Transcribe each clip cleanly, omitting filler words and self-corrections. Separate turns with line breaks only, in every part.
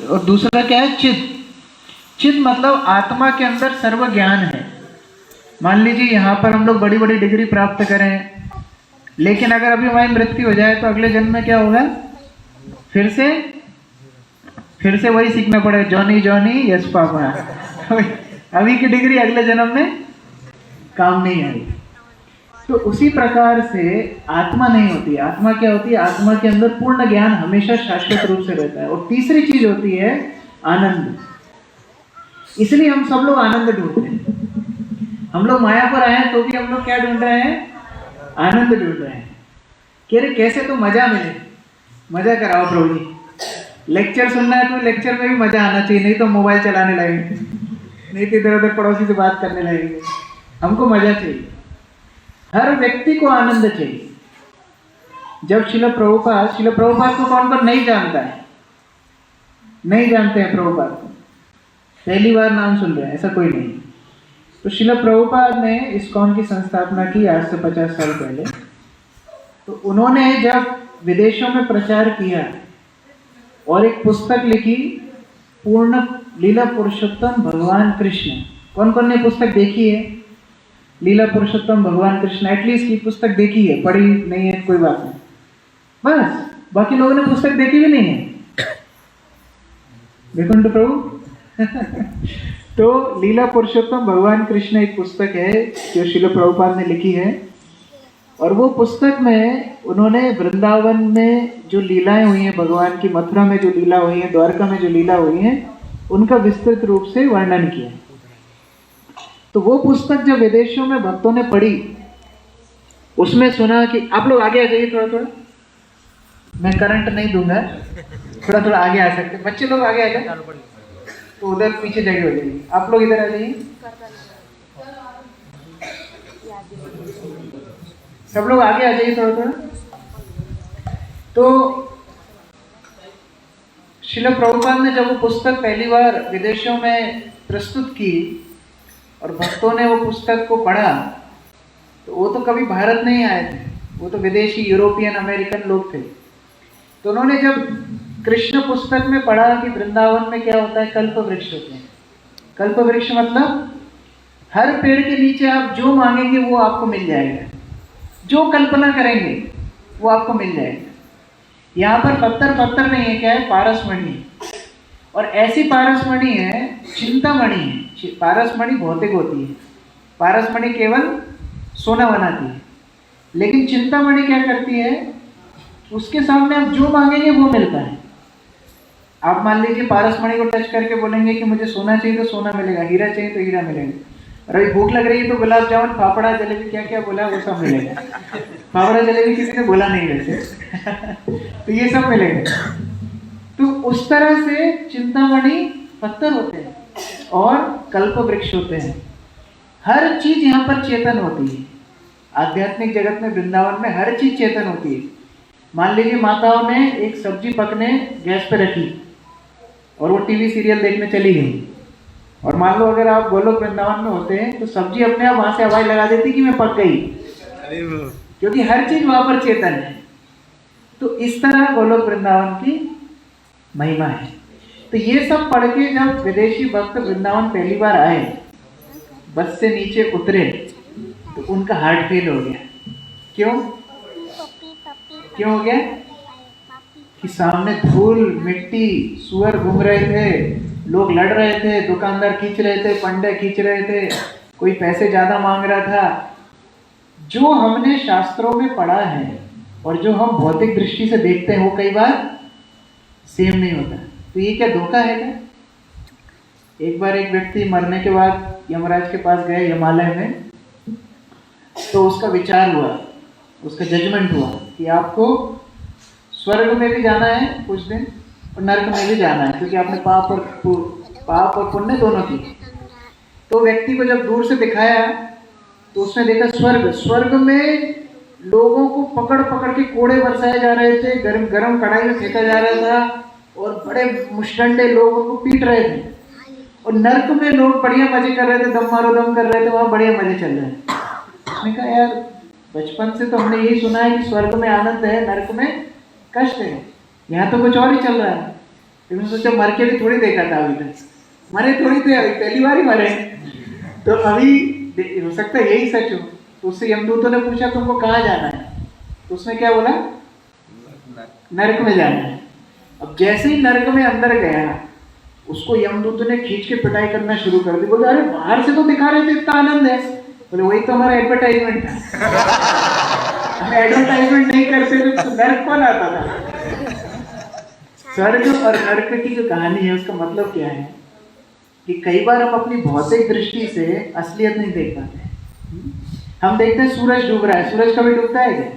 और दूसरा क्या है? चित। चित मतलब आत्मा के अंदर सर्व ज्ञान है। मान लीजिए यहाँ पर हम लोग बड़ी बड़ी डिग्री प्राप्त करें, लेकिन अगर अभी हमारी मृत्यु हो जाए तो अगले जन्म में क्या होगा? फिर से वही सीखना पड़ेगा, जॉनी जॉनी यस पापा। अभी की डिग्री अगले जन्म में काम नहीं आएगी। तो उसी प्रकार से आत्मा नहीं होती। आत्मा क्या होती है? आत्मा के अंदर पूर्ण ज्ञान हमेशा शाश्वत रूप से रहता है। और तीसरी चीज होती है आनंद। इसलिए हम सब लोग आनंद ढूंढते हैं। हम लोग माया पर आए हैं तो भी हम लोग क्या ढूंढ रहे हैं? आनंद ढूंढ रहे हैं। कह रहे कैसे तो मजा मिले, मजा कराओ प्रभु जी। लेक्चर सुनना है तो लेक्चर में भी मजा आना चाहिए, नहीं तो मोबाइल चलाने लगेंगे, नहीं तो इधर उधर पड़ोसी से बात करने लगेंगे। हमको मजा चाहिए। हर व्यक्ति को आनंद चाहिए। जब शिल प्रभुपाद को कौन कौन नहीं जानता है? नहीं जानते हैं प्रभुपाद को, पहली बार नाम सुन रहे हैं, ऐसा कोई नहीं। तो शिल प्रभुपाद ने इस्कॉन की संस्थापना की आज से 50 साल पहले। तो उन्होंने जब विदेशों में प्रचार किया और एक पुस्तक लिखी, पूर्ण लीला पुरुषोत्तम भगवान कृष्ण। कौन कौन ने पुस्तक देखी है? लीला पुरुषोत्तम भगवान कृष्ण एटलीस्ट की पुस्तक देखी है, पढ़ी नहीं है कोई बात नहीं, बस। बाकी लोगों ने पुस्तक देखी भी नहीं है। देखो तो प्रभु। तो लीला पुरुषोत्तम भगवान कृष्ण एक पुस्तक है जो श्रील प्रभुपाद ने लिखी है। और वो पुस्तक में उन्होंने वृंदावन में जो लीलाएं हुई हैं भगवान की, मथुरा में जो लीला हुई है, द्वारका में जो लीला हुई है, उनका विस्तृत रूप से वर्णन किया। तो वो पुस्तक जब विदेशों में भक्तों ने पढ़ी, उसमें सुना कि आप लोग आगे आ जाइए थोड़ा थोड़ा, मैं करंट नहीं दूंगा, थोड़ा थोड़ा आगे आ सकते बच्चे लोग, आगे आ जाए तो उधर पीछे जगह हो जाएगी। आप लोग इधर आ जाइए, सब लोग आगे आ जाइए थोड़ा थोड़ा। तो श्रील प्रभुपाद ने जब वो पुस्तक पहली बार विदेशों में प्रस्तुत की और भक्तों ने वो पुस्तक को पढ़ा, तो वो तो कभी भारत नहीं आए थे, वो तो विदेशी यूरोपियन अमेरिकन लोग थे। तो उन्होंने जब कृष्ण पुस्तक में पढ़ा कि वृंदावन में क्या होता है, कल्प वृक्ष होते हैं। कल्प वृक्ष मतलब हर पेड़ के नीचे आप जो मांगेंगे वो आपको मिल जाएगा, जो कल्पना करेंगे वो आपको मिल जाएगा। यहाँ पर पत्थर नहीं है, क्या है? पारसमणि। और ऐसी पारसमणि है, चिंतामणि है। पारसमणि भौतिक होती है, पारसमणि केवल सोना बनाती है, लेकिन चिंतामणि क्या करती है? उसके सामने आप जो मांगेंगे वो मिलता है। आप मान लीजिए पारसमणि को टच करके बोलेंगे कि मुझे सोना चाहिए तो सोना मिलेगा, हीरा चाहिए तो हीरा मिलेगा, और अभी भूख लग रही है तो गुलाब जामुन, फाफड़ा, जलेबी, क्या क्या बोला वो सब मिलेगा। फाफड़ा जलेबी किसी ने बोला नहीं वैसे। तो ये सब मिलेगा। तो उस तरह से चिंतामणि पत्थर होते हैं और कल्प वृक्ष होते हैं। हर चीज यहाँ पर चेतन होती है। आध्यात्मिक जगत में, वृंदावन में हर चीज चेतन होती है। मान लीजिए माताओं ने एक सब्जी पकने गैस पे रखी और वो टीवी सीरियल देखने चली गई, और मान लो अगर आप गोलोक वृंदावन में होते हैं तो सब्जी अपने आप वहां से आवाज लगा देती कि मैं पक गई, क्योंकि हर चीज वहां पर चेतन है। तो इस तरह गोलोक वृंदावन की महिमा है। तो ये सब पढ़ के जब विदेशी भक्त वृंदावन पहली बार आए, बस से नीचे उतरे, तो उनका हार्ट फेल हो गया। क्यों हो गया? कि सामने धूल, मिट्टी, सुअर घूम रहे थे, लोग लड़ रहे थे, दुकानदार खींच रहे थे, पंडे खींच रहे थे, कोई पैसे ज्यादा मांग रहा था। जो हमने शास्त्रों में पढ़ा है और जो हम भौतिक दृष्टि से देखते हैं वो कई बार सेम नहीं होता। तो ये क्या धोखा है क्या? एक बार एक व्यक्ति मरने के बाद यमराज के पास गए हिमालय में, तो उसका विचार हुआ, उसका जजमेंट हुआ कि आपको स्वर्ग में भी जाना है कुछ दिन और नरक में भी जाना है, क्योंकि आपने पाप और पुण्य दोनों की। तो व्यक्ति को जब दूर से दिखाया तो उसने देखा स्वर्ग में लोगों को पकड़ पकड़ के कोड़े बरसाए जा रहे थे, गरम गरम कढ़ाई में फेंका जा रहा था, और बड़े मुष्टंडे लोगों को पीट रहे थे। और नरक में लोग बढ़िया मजे कर रहे थे, दम मारो दम कर रहे थे, वहाँ बढ़िया मजे चल रहे हैं। उसने कहा यार बचपन से तो हमने यही सुना है कि स्वर्ग में आनंद है, नरक में कष्ट है, यहाँ तो कुछ और ही चल रहा है। तुमने सोचा मर के भी थोड़ी देखा था अभी तक, मरे थोड़ी थे अभी, पहली बार ही मरे। तो अभी हो सकता है यही सच हो। तो उससे यमदूतों ने पूछा तुमको कहाँ जाना है, तो उसने क्या बोला, नरक में जाना है। अब जैसे ही नरक में अंदर गया, उसको यमदूतों ने खींच के पिटाई करना शुरू कर दी। बोले अरे बाहर से तो दिखा रहे थे इतना आनंद है। बोले वही तो हमारा एडवर्टाइजमेंट था, हम एडवर्टाइजमेंट नहीं करते तो नरक कौन आता था। स्वर्ग और नरक की जो कहानी है उसका मतलब क्या है कि कई बार हम अपनी भौतिक दृष्टि से असलियत नहीं देख पाते। हम देखते हैं सूरज डूब रहा है, सूरज कभी डूबता है क्या?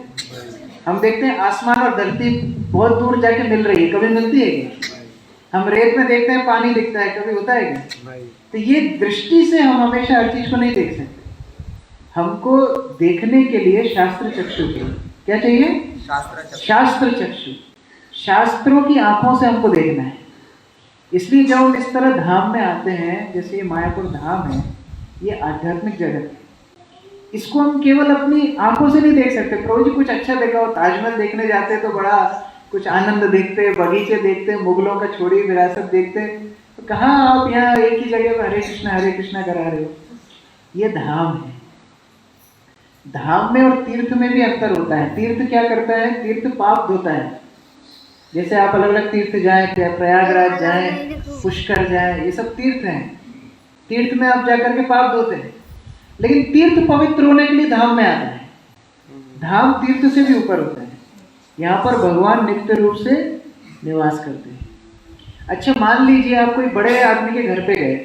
हम देखते हैं आसमान और धरती बहुत दूर जाके मिल रही है, कभी मिलती है क्या? हम रेत में देखते हैं पानी दिखता है, कभी होता है क्या? तो ये दृष्टि से हम हमेशा हर चीज को नहीं देख सकते। हमको देखने के लिए शास्त्र चक्षु चाहिए। क्या चाहिए? शास्त्र चक्षु। शास्त्रों की आंखों से हमको देखना है। इसलिए जब हम इस तरह धाम में आते हैं, जैसे ये मायापुर धाम है, ये आध्यात्मिक जगत है। इसको हम केवल अपनी आंखों से नहीं देख सकते। प्रभु जी कुछ अच्छा देखा हो, ताजमहल देखने जाते तो बड़ा कुछ आनंद देखते, बगीचे देखते, मुगलों का छोड़ी विरासत देखते, तो कहाँ आप यहाँ एक ही जगह पर हरे कृष्णा करा रहे हो। ये धाम है। धाम में और तीर्थ में भी अंतर होता है। तीर्थ क्या करता है? तीर्थ पाप धोता है। जैसे आप अलग अलग तीर्थ जाएं, प्रयागराज जाएं, पुष्कर जाएं, ये सब तीर्थ हैं। तीर्थ में आप जाकर के पाप धोते हैं। लेकिन तीर्थ पवित्र होने के लिए धाम में आता है। धाम तीर्थ से भी ऊपर होता है। यहाँ पर भगवान नित्य रूप से निवास करते हैं। अच्छा मान लीजिए आप कोई बड़े आदमी के घर पे गए,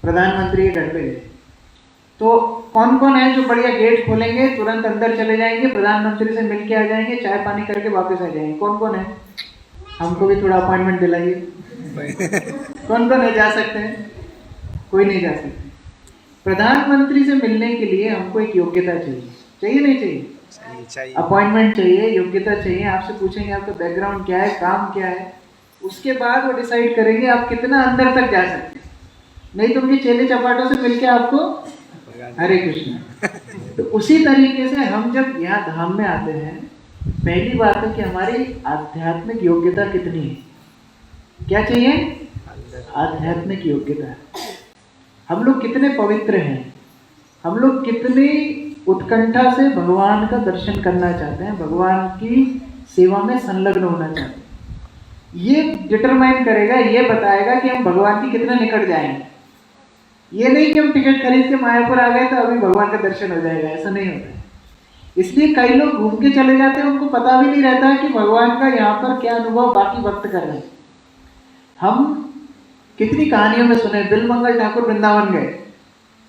प्रधानमंत्री के घर पे गए, तो कौन कौन है जो बढ़िया गेट खोलेंगे, तुरंत अंदर चले जाएंगे, प्रधानमंत्री से मिल के आ जाएंगे, चाय पानी करके वापस आ जाएंगे? कौन कौन है? हमको भी थोड़ा अपॉइंटमेंट दिलाइए। कौन कौन है जा सकते हैं? कोई नहीं जा सकते। प्रधानमंत्री से मिलने के लिए हमको एक योग्यता चाहिए। चाहिए नहीं चाहिए? चाहिए। अपॉइंटमेंट चाहिए, योग्यता चाहिए। आपसे पूछेंगे आपका बैकग्राउंड क्या है, काम क्या है, उसके बाद वो डिसाइड करेंगे आप कितना अंदर तक जा सकते हैं। नहीं तो उनके चेले चपाटों से मिलके आपको हरे कृष्ण। तो उसी तरीके से हम जब यहाँ धाम में आते हैं, पहली बात है कि हमारी आध्यात्मिक योग्यता कितनी है। क्या चाहिए? आध्यात्मिक योग्यता। हम लोग कितने पवित्र हैं, हम लोग कितनी उत्कंठा से भगवान का दर्शन करना चाहते हैं, भगवान की सेवा में संलग्न होना चाहते हैं। ये डिटरमाइन करेगा, ये बताएगा कि हम भगवान की कितने निकट जाएंगे। ये नहीं कि हम टिकट खरीद के मायापुर आ गए तो अभी भगवान का दर्शन हो जाएगा, ऐसा नहीं होता है। इसलिए कई लोग घूम के चले जाते हैं, उनको पता भी नहीं रहता है कि भगवान का यहाँ पर क्या अनुभव बाकी वक्त कर रहे हैं। हम कितनी कहानियों में सुने, बिलमंगल ठाकुर वृंदावन गए,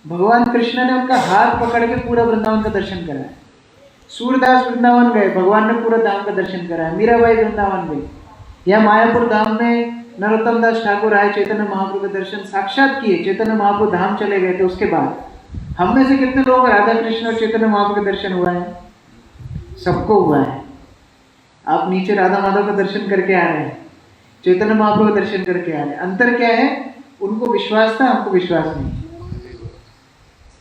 भगवान कृष्ण ने उनका हाथ पकड़ के पूरा वृंदावन का दर्शन कराया। सूरदास वृंदावन गए, भगवान ने पूरा धाम का दर्शन कराया। मीराबाई वृंदावन गई, या मायापुर धाम में नरोत्तम दास ठाकुर आए, चैतन्य महाप्रभु के दर्शन साक्षात किए। चैतन्य महाप्रभु धाम चले गए थे, उसके बाद हम में से कितने लोग राधा कृष्ण और चैतन्य महाप्रभु के दर्शन हुआ है? सबको हुआ है। आप नीचे राधा माधव का दर्शन करके आ रहे हैं, चैतन्य महाप्रभु का दर्शन करके आ रहे हैं। अंतर क्या है? उनको विश्वास था, हमको विश्वास नहीं।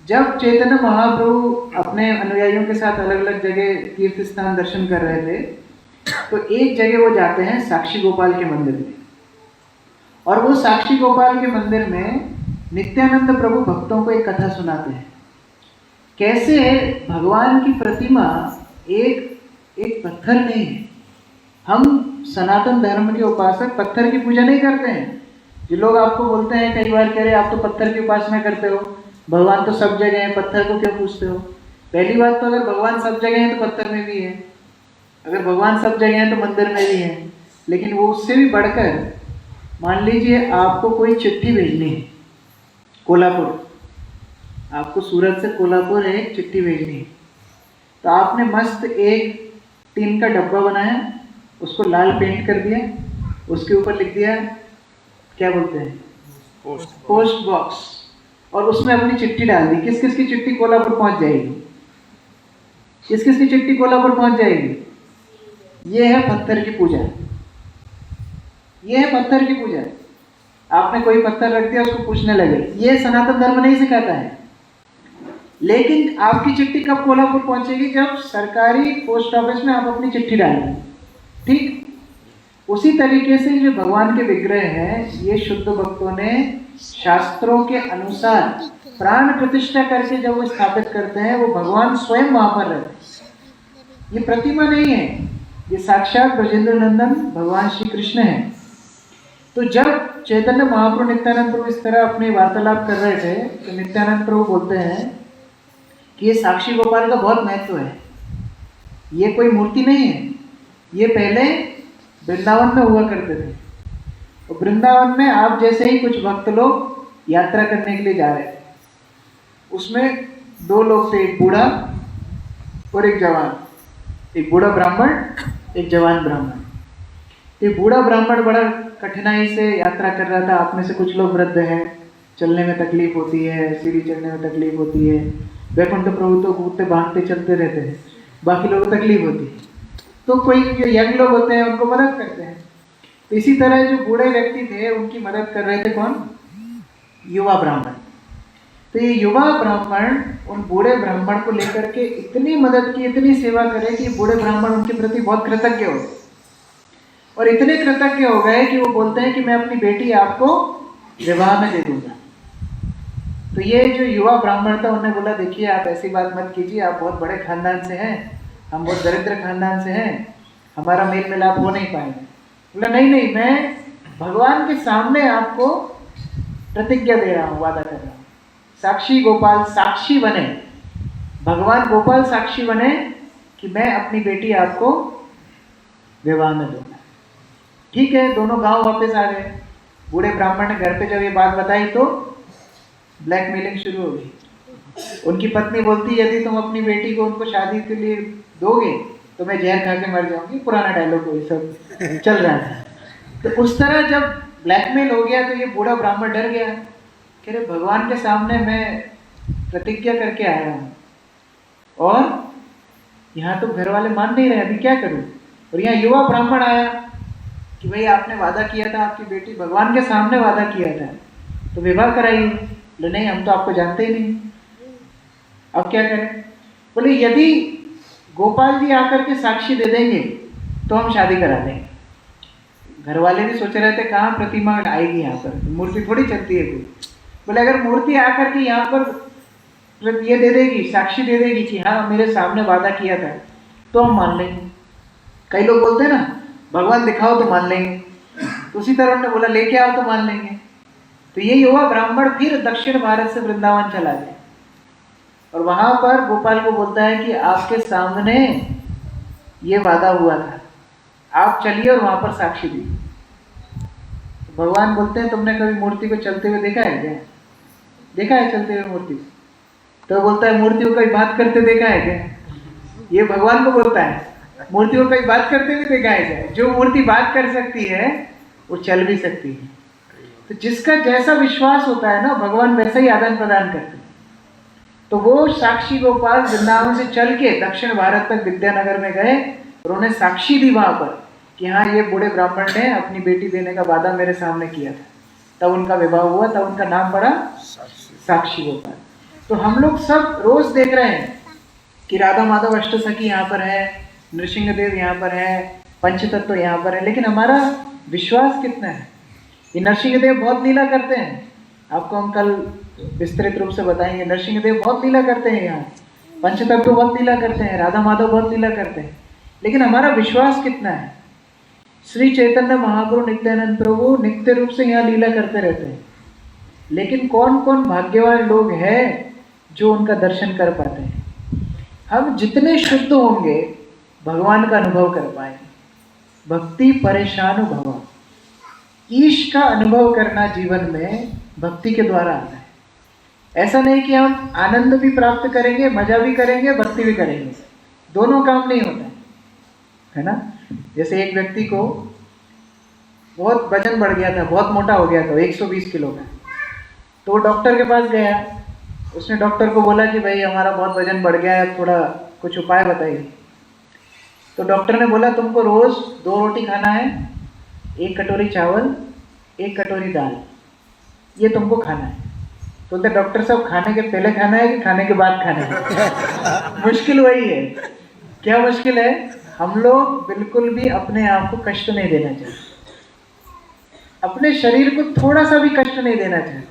जब चैतन्य महाप्रभु अपने अनुयायियों के साथ अलग अलग जगह तीर्थ स्थान दर्शन कर रहे थे, तो एक जगह वो जाते हैं साक्षी गोपाल के मंदिर में, और वो साक्षी गोपाल के मंदिर में नित्यानंद प्रभु भक्तों को एक कथा सुनाते हैं। कैसे भगवान की प्रतिमा एक पत्थर नहीं है। हम सनातन धर्म के उपासक पत्थर की पूजा नहीं करते हैं। जो लोग आपको बोलते हैं कई बार, कह रहे आप तो पत्थर की उपासना करते हो, भगवान तो सब जगह है, पत्थर को क्यों पूछते हो? पहली बात तो अगर भगवान सब जगह है तो पत्थर में भी है, अगर भगवान सब जगह है तो मंदिर में भी है। लेकिन वो उससे भी बढ़कर, मान लीजिए आपको कोई चिट्ठी भेजनी है कोल्हापुर, आपको सूरत से कोल्हापुर एक चिट्ठी भेजनी है, तो आपने मस्त एक टीन का डब्बा बनाया, उसको लाल पेंट कर दिया, उसके ऊपर लिख दिया क्या बोलते हैं, पोस्ट बॉक्स, और उसमें अपनी चिट्ठी डाल दी। किस किस की चिट्ठी कोल्हापुर पहुंच जाएगी? किस किस की चिट्ठी कोल्हापुर पहुंच जाएगी? ये है पत्थर की पूजा, ये है पत्थर की पूजा। आपने कोई पत्थर रख दिया, उसको पूछने लगे, ये सनातन धर्म नहीं सिखाता है। लेकिन आपकी चिट्ठी कब कोल्हापुर पहुंचेगी? जब सरकारी पोस्ट ऑफिस में आप अपनी चिट्ठी डालेंगे, ठीक? उसी तरीके से जो भगवान के विग्रह हैं, ये शुद्ध भक्तों ने शास्त्रों के अनुसार प्राण प्रतिष्ठा करके जब वो स्थापित करते हैं, वो भगवान स्वयं वहां पर रहते हैं। ये प्रतिमा नहीं है, ये साक्षात ब्रजेंद्र नंदन भगवान श्री कृष्ण है। तो जब चैतन्य महाप्रभु नित्यानंद प्रभु इस तरह अपने वार्तालाप कर रहे थे, तो नित्यानंद प्रभु बोलते हैं कि ये साक्षी गोपाल का बहुत महत्व है। ये कोई मूर्ति नहीं है, ये पहले वृंदावन में हुआ करते थे। तो वृंदावन में आप जैसे ही कुछ भक्त लोग यात्रा करने के लिए जा रहे थे, उसमें दो लोग थे, एक बूढ़ा और एक जवान। एक बूढ़ा ब्राह्मण, एक जवान ब्राह्मण। एक बूढ़ा ब्राह्मण बड़ा कठिनाई से यात्रा कर रहा था। आप में से कुछ लोग वृद्ध हैं, चलने में तकलीफ होती है, सीढ़ी चढ़ने में तकलीफ होती है। वैकुंठ प्रभु तो कूदते भागते चलते रहते हैं, बाकी लोगों को तकलीफ होती है। तो कोई जो यंग लोग होते हैं उनको मदद करते हैं। तो इसी तरह जो बूढ़े व्यक्ति थे उनकी मदद कर रहे थे कौन? युवा ब्राह्मण। तो ये युवा ब्राह्मण उन बूढ़े ब्राह्मण को लेकर के इतनी मदद की, इतनी सेवा करे कि बूढ़े ब्राह्मण उनके प्रति बहुत कृतज्ञ हो गए। और इतने कृतज्ञ हो गए कि वो बोलते हैं कि मैं अपनी बेटी आपको विवाह में दे दूंगा। तो ये जो युवा ब्राह्मण था, उन्होंने बोला देखिए आप ऐसी बात मत कीजिए, आप बहुत बड़े खानदान से हैं, हम बहुत दरिद्र खानदान से हैं, हमारा मेल मिलाप हो नहीं पाएंगे। बोला नहीं नहीं, मैं भगवान के सामने आपको प्रतिज्ञा दे रहा हूँ, वादा कर रहा हूँ। साक्षी गोपाल साक्षी बने, भगवान गोपाल साक्षी बने कि मैं अपनी बेटी आपको विवाह में दूंगा। ठीक है, दोनों गांव वापस आ गए। बूढ़े ब्राह्मण ने घर पे जब ये बात बताई तो ब्लैकमेलिंग शुरू हो गई। उनकी पत्नी बोलती यदि तुम अपनी बेटी को उनको शादी के लिए दोगे तो मैं जहर खा के मर जाऊंगी। पुराना डायलॉग ये सब चल रहा था। तो उस तरह जब ब्लैकमेल हो गया तो ये बूढ़ा ब्राह्मण डर गया। कह रहे भगवान के सामने मैं प्रतिज्ञा करके आया हूँ और यहाँ तो घर वाले मान नहीं रहे, अभी क्या करूँ। और यहाँ युवा ब्राह्मण आया कि भाई आपने वादा किया था, आपकी बेटी भगवान के सामने वादा किया था, तो विवाह कराइए। बोले नहीं, हम तो आपको जानते ही नहीं, अब क्या करें। बोले यदि गोपाल जी आकर के साक्षी दे देंगे तो हम शादी करा देंगे। घर वाले भी सोच रहे थे कहाँ प्रतिमा आएगी यहाँ पर, मूर्ति थोड़ी चलती है कोई। बोले अगर मूर्ति आकर के यहाँ पर ये दे देगी, साक्षी दे देगी कि हाँ मेरे सामने वादा किया था, तो हम मान लेंगे। कई लोग बोलते हैं ना भगवान दिखाओ तो मान लेंगे, तो उसी तरह उन्होंने बोला लेके आओ तो मान लेंगे। तो ये युवा ब्राह्मण फिर दक्षिण भारत से वृंदावन चला गया और वहां पर गोपाल को बोलता है कि आपके सामने ये वादा हुआ था, आप चलिए और वहां पर साक्षी दी। तो भगवान बोलते हैं तुमने कभी मूर्ति को चलते हुए देखा है क्या? देखा है चलते हुए मूर्ति? तो बोलता है मूर्ति को कभी बात करते देखा है क्या? ये भगवान को बोलता है मूर्ति को कभी बात करते हुए देखा है क्या? जो मूर्ति बात कर सकती है वो चल भी सकती है। तो जिसका जैसा विश्वास होता है ना, भगवान वैसा ही आदान प्रदान करते हैं। तो वो साक्षी गोपाल वृंदावन से चल के दक्षिण भारत तक विद्यानगर में गए और उन्हें साक्षी दी वहां पर कि हाँ ये बूढ़े ब्राह्मण ने अपनी बेटी देने का वादा मेरे सामने किया था। तब उनका विवाह हुआ, तब उनका नाम पड़ा साक्षी गोपाल। तो हम लोग सब रोज देख रहे हैं कि राधा माधव अष्टसखी यहाँ पर है, नृसिंहदेव यहाँ पर है, पंचतत्व यहाँ पर है, लेकिन हमारा विश्वास कितना है? ये नरसिंहदेव बहुत लीला करते हैं, आपको हम कल विस्तृत रूप से बताएंगे। नरसिंहदेव बहुत लीला करते हैं, यहाँ पंचतत्व बहुत लीला करते हैं, राधा माधव बहुत लीला करते हैं, लेकिन हमारा विश्वास कितना है? श्री चैतन्य महाप्रभु नित्यानंद प्रभु नित्य रूप से यहाँ लीला करते रहते हैं, लेकिन कौन कौन भाग्यवान लोग हैं जो उनका दर्शन कर पाते हैं? हम जितने शुद्ध होंगे भगवान का अनुभव कर पाएंगे। भक्ति परेशान भव, ईश का अनुभव करना जीवन में भक्ति के द्वारा आता है। ऐसा नहीं कि हम आनंद भी प्राप्त करेंगे, मजा भी करेंगे, भक्ति भी करेंगे, दोनों काम नहीं होता है ना। जैसे एक व्यक्ति को बहुत वजन बढ़ गया था, बहुत मोटा हो गया था, 120 किलो का। तो वो डॉक्टर के पास गया, उसने डॉक्टर को बोला कि भाई हमारा बहुत वजन बढ़ गया है, थोड़ा कुछ उपाय बताइए। तो डॉक्टर ने बोला तुमको रोज 2 रोटी खाना है, 1 कटोरी चावल, 1 कटोरी दाल, ये तुमको खाना है। तो डॉक्टर साहब खाने के पहले खाना है कि खाने के बाद खाना है? मुश्किल वही है। क्या मुश्किल है? हम लोग बिल्कुल भी अपने आप को कष्ट नहीं देना चाहिए, अपने शरीर को थोड़ा सा भी कष्ट नहीं देना चाहिए।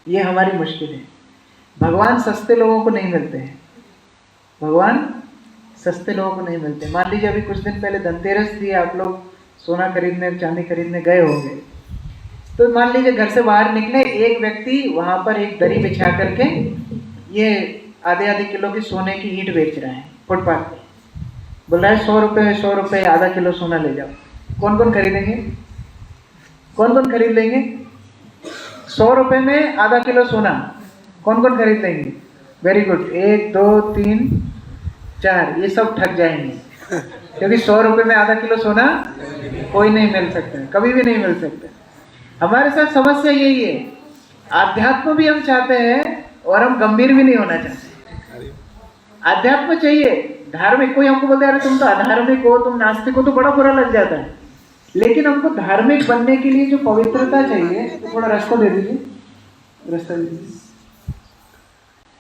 ये हमारी मुश्किल है। भगवान सस्ते लोगों को नहीं मिलते हैं, भगवान सस्ते लोगों को नहीं मिलते। मान लीजिए अभी कुछ दिन पहले धनतेरस थी, आप लोग सोना खरीदने चांदी खरीदने गए होंगे, तो मान लीजिए घर से बाहर निकले, एक व्यक्ति वहां पर एक दरी बिछा करके ये आधे आधे किलो की सोने की ईंट बेच रहा है फुटपाथ पे, बोल रहा है 100 रुपये 100 रुपये आधा किलो सोना ले जाओ। कौन कौन खरीदेंगे? कौन कौन खरीद लेंगे? 100 रुपये में आधा किलो सोना कौन कौन खरीद लेंगे? वेरी गुड, 1 2 3 4, ये सब ठग जाएंगे, क्योंकि 100 रुपये में आधा किलो सोना कोई नहीं मिल सकता है, कभी भी नहीं मिल सकता। हमारे साथ समस्या यही है, आध्यात्म भी हम चाहते हैं और हम गंभीर भी नहीं होना चाहते। आध्यात्म चाहिए, धार्मिक, कोई हमको बोलते अरे तुम तो अधार्मिक हो, तुम नास्तिक हो, तो बड़ा बुरा लग जाता है। लेकिन हमको धार्मिक बनने के लिए जो पवित्रता चाहिए, तो थोड़ा रास्ता दे दीजिए, रास्ता दे दीजिए।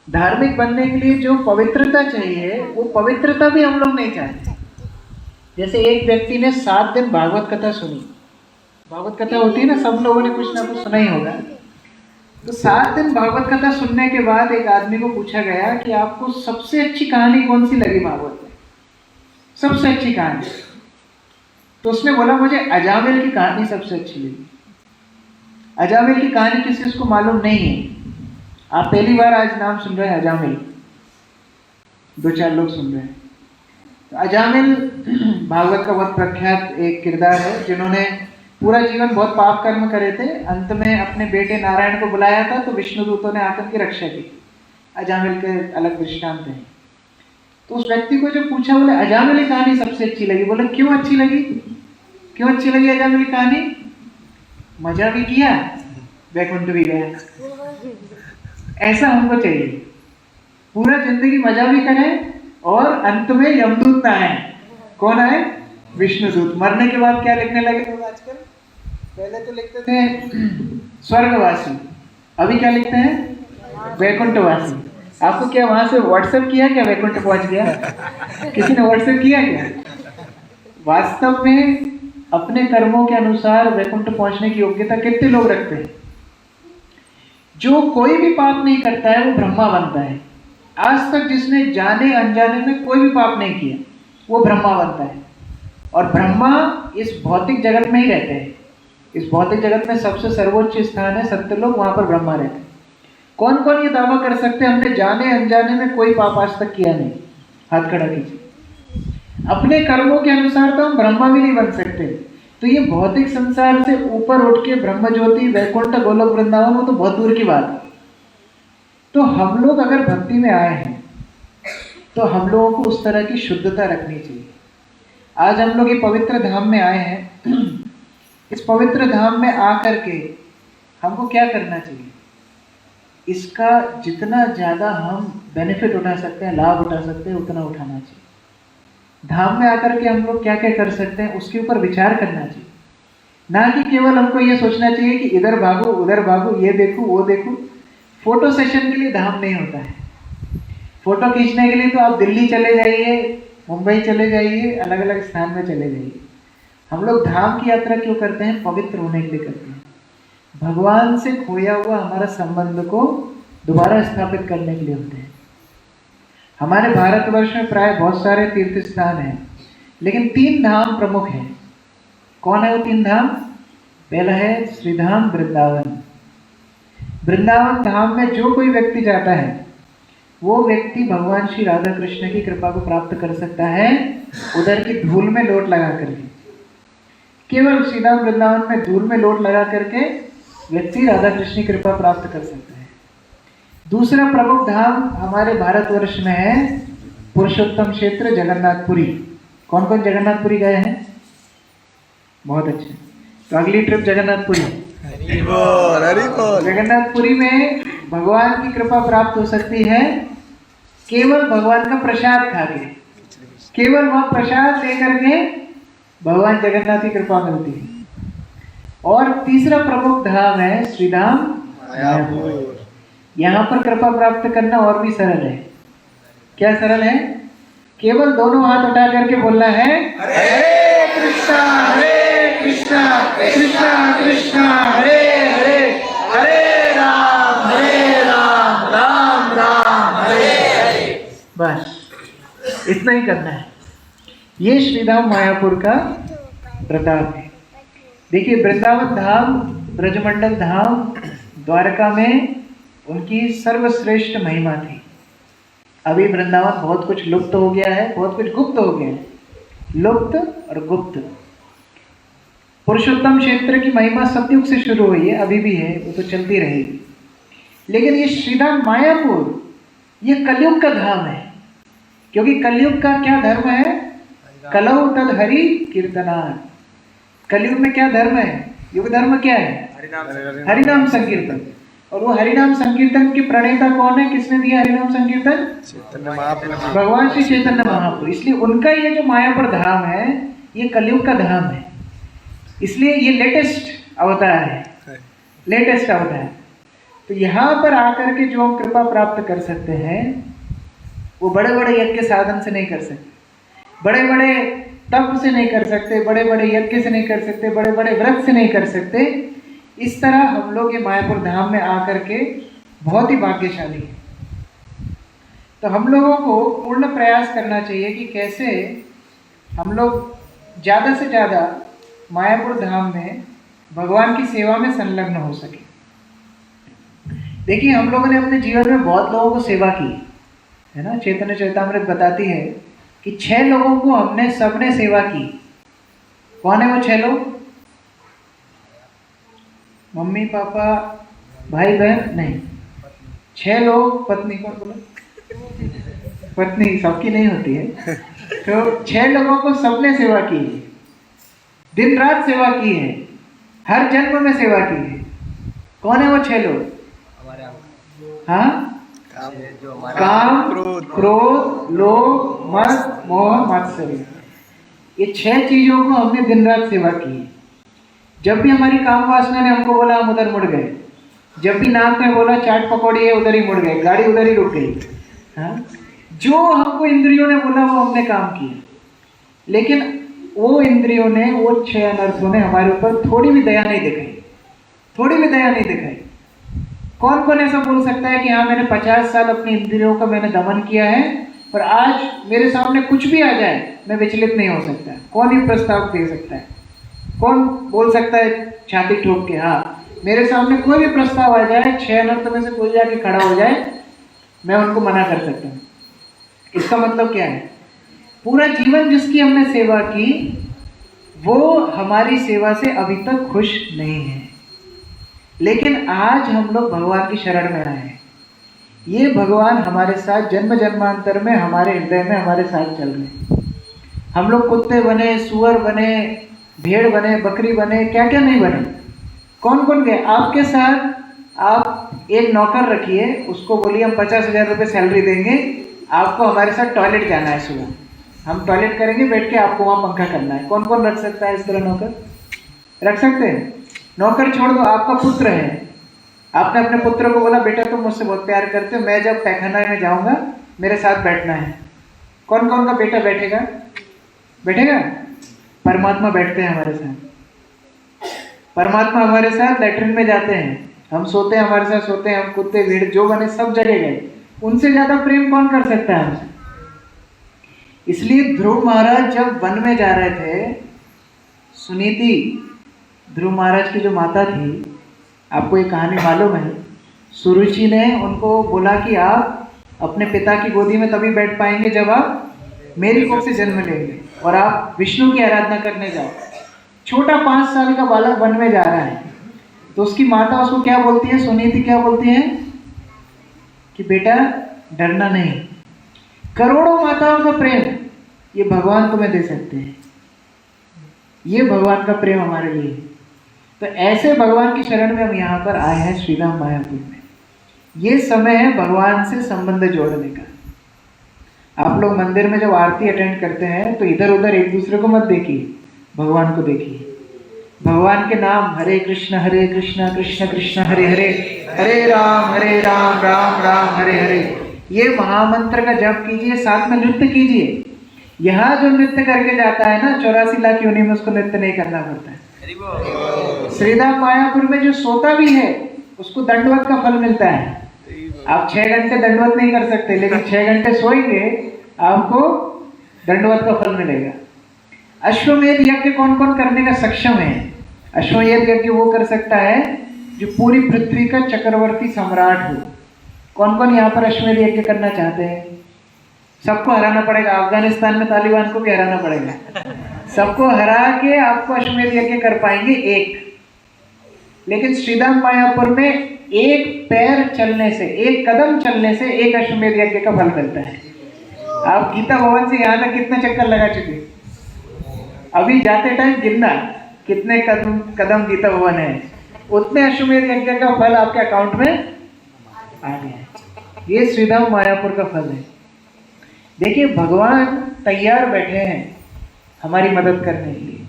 धार्मिक बनने के लिए जो पवित्रता चाहिए, वो पवित्रता भी हम लोग नहीं चाहते। जैसे एक व्यक्ति ने 7 दिन भागवत कथा सुनी, भागवत कथा होती है ना, सब लोगों ने कुछ ना कुछ सुना ही होगा। तो 7 दिन भागवत कथा सुनने के बाद एक आदमी को पूछा गया कि आपको सबसे अच्छी कहानी कौन सी लगी भागवत में, सबसे अच्छी कहानी? तो उसने बोला मुझे अजामिल की कहानी सबसे अच्छी लगी। अजामिल की कहानी किसी उसको मालूम नहीं है, आप पहली बार आज नाम सुन रहे हैं अजामिल, 2-4 लोग सुन रहे हैं। तो अजामिल भागवत का बहुत प्रख्यात एक किरदार है, जिन्होंने पूरा जीवन बहुत पाप कर्म करे थे, अंत में अपने बेटे नारायण को बुलाया था, तो विष्णु दूतों ने आकर की रक्षा की। अजामिल के अलग दृष्टांत हैं। तो उस व्यक्ति को जो पूछा, बोले अजामिल की कहानी सबसे अच्छी लगी। बोले क्यों अच्छी लगी, क्यों अच्छी लगी अजामिल की कहानी? मजा भी किया, वैकुंठ भी गया। ऐसा हमको चाहिए, पूरा जिंदगी मजा भी करें और अंत में यमदूत ना आए। कौन आए? विष्णुदूत। मरने के बाद क्या लिखने लगे लोग आजकल? पहले तो लिखते थे स्वर्गवासी, अभी क्या लिखते हैं? वैकुंठवासी। आपको क्या वहां से व्हाट्सएप किया क्या, वैकुंठ पहुंच गया? किसी ने व्हाट्सएप किया क्या? वास्तव में अपने कर्मों के अनुसार वैकुंठ पहुंचने की योग्यता कितने लोग रखते हैं? जो कोई भी पाप नहीं करता है वो ब्रह्मा बनता है। आज तक जिसने जाने अनजाने में कोई भी पाप नहीं किया, वो ब्रह्मा बनता है। और ब्रह्मा इस भौतिक जगत में ही रहते हैं। इस भौतिक जगत में सबसे सर्वोच्च स्थान है सत्यलोक, वहां पर ब्रह्मा रहते हैं। कौन कौन ये दावा कर सकते हैं हमने जाने अनजाने में कोई पाप आज तक किया नहीं? हाथ खड़ा कीजिए। अपने कर्मों के अनुसार तो हम ब्रह्मा भी नहीं बन सकते। तो ये भौतिक संसार से ऊपर उठ के ब्रह्म ज्योति, वैकुंठ, गोलोक, वृंदावन, वो तो बहुत दूर की बात है। तो हम लोग अगर भक्ति में आए हैं तो हम लोगों को उस तरह की शुद्धता रखनी चाहिए। आज हम लोग ये पवित्र धाम में आए हैं, इस पवित्र धाम में आकर के हमको क्या करना चाहिए? इसका जितना ज़्यादा हम बेनिफिट उठा सकते हैं, लाभ उठा सकते हैं, उतना उठाना चाहिए। धाम में आकर के हम लोग क्या क्या कर सकते हैं उसके ऊपर विचार करना चाहिए, ना कि केवल हमको ये सोचना चाहिए कि इधर भागो उधर भागो, ये देखो वो देखो। फोटो सेशन के लिए धाम नहीं होता है। फोटो खींचने के लिए तो आप दिल्ली चले जाइए, मुंबई चले जाइए, अलग अलग स्थान में चले जाइए। हम लोग धाम की यात्रा क्यों करते हैं? पवित्र होने के लिए करते हैं। भगवान से खोया हुआ हमारा संबंध को दोबारा स्थापित करने के लिए होते हैं। हमारे भारतवर्ष में प्राय बहुत सारे तीर्थ स्थान हैं, लेकिन 3 धाम प्रमुख हैं। कौन है वो 3 धाम? पहला है श्रीधाम वृंदावन। वृंदावन धाम में जो कोई व्यक्ति जाता है वो व्यक्ति भगवान श्री राधा कृष्ण की कृपा को प्राप्त कर सकता है, उधर की धूल में लोट लगा करके। केवल श्रीधाम वृंदावन में धूल में लोट लगा करके व्यक्ति राधा कृष्ण की कृपा प्राप्त कर सकता है। दूसरा प्रमुख धाम हमारे भारतवर्ष में है पुरुषोत्तम क्षेत्र जगन्नाथपुरी। कौन कौन जगन्नाथपुरी गए हैं? बहुत अच्छे, तो अगली ट्रिप जगन्नाथपुरी। जगन्नाथपुरी में भगवान की कृपा प्राप्त हो सकती है केवल भगवान का प्रसाद खा के, केवल वह प्रसाद लेकर के भगवान जगन्नाथ की कृपा मिलती है। और तीसरा प्रमुख धाम है श्रीधाम मायापुर। यहाँ पर कृपा प्राप्त करना और भी सरल है। क्या सरल है? केवल दोनों हाथ उठा करके बोलना है हरे कृष्णा कृष्णा कृष्णा हरे हरे, हरे राम राम राम हरे हरे। बस इतना ही करना है। ये श्रीधाम मायापुर का प्रताप है। देखिए वृंदावन धाम, ब्रजमंडल धाम, द्वारका में उनकी सर्वश्रेष्ठ महिमा थी। अभी वृंदावन बहुत कुछ लुप्त हो गया है, बहुत कुछ गुप्त हो गया है। लुप्त और गुप्त। पुरुषोत्तम क्षेत्र की महिमा सतयुग से शुरू हुई है, अभी भी है, वो तो चलती रहेगी। लेकिन ये श्रीधाम मायापुर ये कलयुग का धाम है। क्योंकि कलयुग का क्या धर्म है? कलौ तद हरि कीर्तनात्। कलयुग में क्या धर्म है? युग धर्म क्या है? हरिनाम संकीर्तन। और वो हरिनाम संकीर्तन के प्रणेता कौन है? किसने दिया हरिनाम संकीर्तन? भगवान श्री चैतन्य महाप्रभु। इसलिए उनका ये जो मायापुर धाम है ये कलयुग का धाम है। इसलिए ये लेटेस्ट अवतार है, लेटेस्ट अवतार। तो यहाँ पर आकर के जो हम कृपा प्राप्त कर सकते हैं वो बड़े बड़े यज्ञ साधन से नहीं कर सकते, बड़े बड़े तप से नहीं कर सकते, बड़े बड़े यज्ञ से नहीं कर सकते, बड़े बड़े व्रत से नहीं कर सकते। इस तरह हम लोग ये मायापुर धाम में आकर के बहुत ही भाग्यशाली हैं। तो हम लोगों को पूर्ण प्रयास करना चाहिए कि कैसे हम लोग ज़्यादा से ज़्यादा मायापुर धाम में भगवान की सेवा में संलग्न हो सके। देखिए हम लोगों ने अपने जीवन में बहुत लोगों को सेवा की है ना। चैतन्य चरितामृत बताती है कि 6 लोगों को हमने सबने सेवा की। कौन है वो 6 लोग? मम्मी पापा भाई बहन नहीं, 6 लोग। पत्नी कौन बोला? पत्नी सबकी नहीं होती है। तो 6 लोगों को सबने सेवा की है, दिन रात सेवा की है, हर जन्म में सेवा की है। कौन है वो 6 लोग? हाँ, काम, क्रोध, लोभ, मद, मोह, मात्सर्य। ये 6 चीजों को हमने दिन रात सेवा की है। जब भी हमारी काम वासना ने हमको बोला हम उधर मुड़ गए। जब भी नाक में बोला चाट पकौड़ी है उधर ही मुड़ गए, गाड़ी उधर ही रुक गई। हाँ? जो हमको इंद्रियों ने बोला वो हमने काम किया। लेकिन वो इंद्रियों ने, वो 6 अनर्थों ने हमारे ऊपर थोड़ी भी दया नहीं दिखाई, थोड़ी भी दया नहीं दिखाई। कौन कौन ऐसा बोल सकता है कि हाँ मैंने 50 साल अपनी इंद्रियों का मैंने दमन किया है और आज मेरे सामने कुछ भी आ जाए मैं विचलित नहीं हो सकता? कौन ये प्रस्ताव दे सकता है? कौन बोल सकता है छाती ठोक के हाँ मेरे सामने कोई भी प्रस्ताव आ जाए, 6 अनर्थ में से कोई जाके खड़ा हो जाए, मैं उनको मना कर सकता हूँ? इसका मतलब क्या है? पूरा जीवन जिसकी हमने सेवा की वो हमारी सेवा से अभी तक खुश नहीं है। लेकिन आज हम लोग भगवान की शरण में आए हैं। ये भगवान हमारे साथ जन्म जन्मांतर में हमारे हृदय में हमारे साथ चल रहे। हम लोग कुत्ते बने, सुअर बने, भेड़ बने, बकरी बने, क्या क्या नहीं बने। कौन कौन गए आपके साथ? आप एक नौकर रखिए, उसको बोलिए हम 50,000 रुपये सैलरी देंगे, आपको हमारे साथ टॉयलेट जाना है, सुबह हम टॉयलेट करेंगे बैठ के, आपको वहाँ पंखा करना है। कौन कौन रख सकता है इस तरह नौकर? रख सकते हैं? नौकर छोड़ दो, आपका पुत्र है, आपने अपने पुत्र को बोला बेटा तुम मुझसे बहुत प्यार करते हो, मैं जब पैखाना में जाऊंगा मेरे साथ बैठना है। कौन कौन का बेटा बैठेगा? बैठेगा? परमात्मा बैठते हैं हमारे साथ। परमात्मा हमारे साथ लैट्रिन में जाते हैं, हम सोते हैं हमारे साथ सोते हैं, हम कुत्ते भीड़ जो बने सब जगह गए। उनसे ज्यादा प्रेम कौन कर सकता है हमसे? इसलिए ध्रुव महाराज जब वन में जा रहे थे, सुनीति ध्रुव महाराज की जो माता थी, आपको ये कहानी मालूम है, सुरुचि ने उनको बोला कि आप अपने पिता की गोदी में तभी बैठ पाएंगे जब आप मेरी कोख से जन्म लेंगे और आप विष्णु की आराधना करने जाओ। छोटा 5 साल का बालक वन में जा रहा है, तो उसकी माता उसको क्या बोलती है? सुनीति क्या बोलती है कि बेटा डरना नहीं। करोड़ों माताओं का प्रेम ये भगवान तुम्हें दे सकते हैं, ये भगवान का प्रेम हमारे लिए। तो ऐसे भगवान की शरण में हम यहाँ पर आए हैं श्रीधाम मायापुर में। ये समय है भगवान से संबंध जोड़ने का। आप लोग मंदिर में जब आरती अटेंड करते हैं तो इधर उधर एक दूसरे को मत देखिए, भगवान को देखिए। भगवान के नाम हरे कृष्ण कृष्ण कृष्ण हरे हरे, हरे राम राम राम हरे हरे, ये महामंत्र का जप कीजिए, साथ में नृत्य कीजिए। यहाँ जो नृत्य करके जाता है ना 84 लाख योनि में, उसको नृत्य नहीं करना पड़ता है। श्रीधाम मायापुर में जो सोता भी है उसको दंडवत का फल मिलता है। आप 6 घंटे दंडवत नहीं कर सकते, लेकिन 6 घंटे सोएंगे आपको दंडवत का फल मिलेगा। अश्वमेध यज्ञ कौन कौन करने का सक्षम है? अश्वमेध यज्ञ वो कर सकता है जो पूरी पृथ्वी का चक्रवर्ती सम्राट हो। कौन कौन यहाँ पर अश्वमेध यज्ञ करना चाहते हैं? सबको हराना पड़ेगा। अफगानिस्तान में तालिबान को भी हराना पड़ेगा। सबको हरा के आपको अश्वमेध यज्ञ कर पाएंगे एक। लेकिन श्रीधाम मायापुर में एक पैर चलने से, एक कदम चलने से एक अश्वमेध यज्ञ का फल मिलता है। आप गीता भवन से यहाँ तक कितने चक्कर लगा चुके? अभी जाते टाइम गिनना कितने कदम गीता भवन है, उतने अश्वमेध यज्ञ का फल आपके अकाउंट में आ गया। ये श्रीधाम मायापुर का फल है। देखिए भगवान तैयार बैठे हैं हमारी मदद करने के लिए।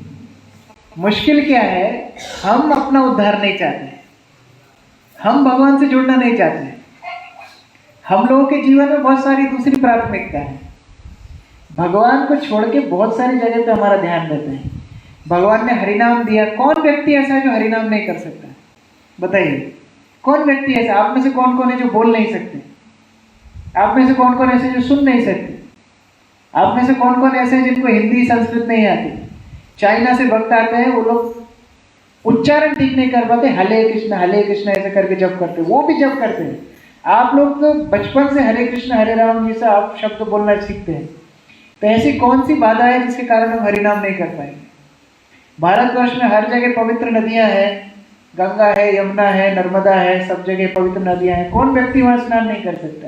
मुश्किल क्या है, हम अपना उद्धार नहीं चाहते, हम भगवान से जुड़ना नहीं चाहते। हम लोगों के जीवन में बहुत सारी दूसरी प्राथमिकता है। भगवान को छोड़ के बहुत सारी जगह पे हमारा ध्यान रहता है। भगवान ने हरिनाम दिया, कौन व्यक्ति ऐसा है जो हरिनाम नहीं कर सकता? बताइए, कौन व्यक्ति ऐसा? आप में से कौन कौन है जो बोल नहीं सकते? आप में से कौन कौन ऐसे जो सुन नहीं सकते? आप में से कौन कौन ऐसे हैं जिनको हिंदी संस्कृत नहीं आती? चाइना से भक्त आते हैं, वो लोग उच्चारण ठीक नहीं कर पाते, हरे कृष्ण ऐसे करके जप करते, वो भी जप करते हैं। आप लोग तो बचपन से हरे कृष्ण हरे राम जैसा आप शब्द बोलना सीखते हैं। तो ऐसी कौन सी बाधा है जिसके कारण हम हरिनाम नहीं कर पाएंगे? भारतवर्ष में हर जगह पवित्र नदियां हैं, गंगा है, यमुना है, नर्मदा है, सब जगह पवित्र नदियां हैं। कौन व्यक्ति वहां स्नान नहीं कर सकता?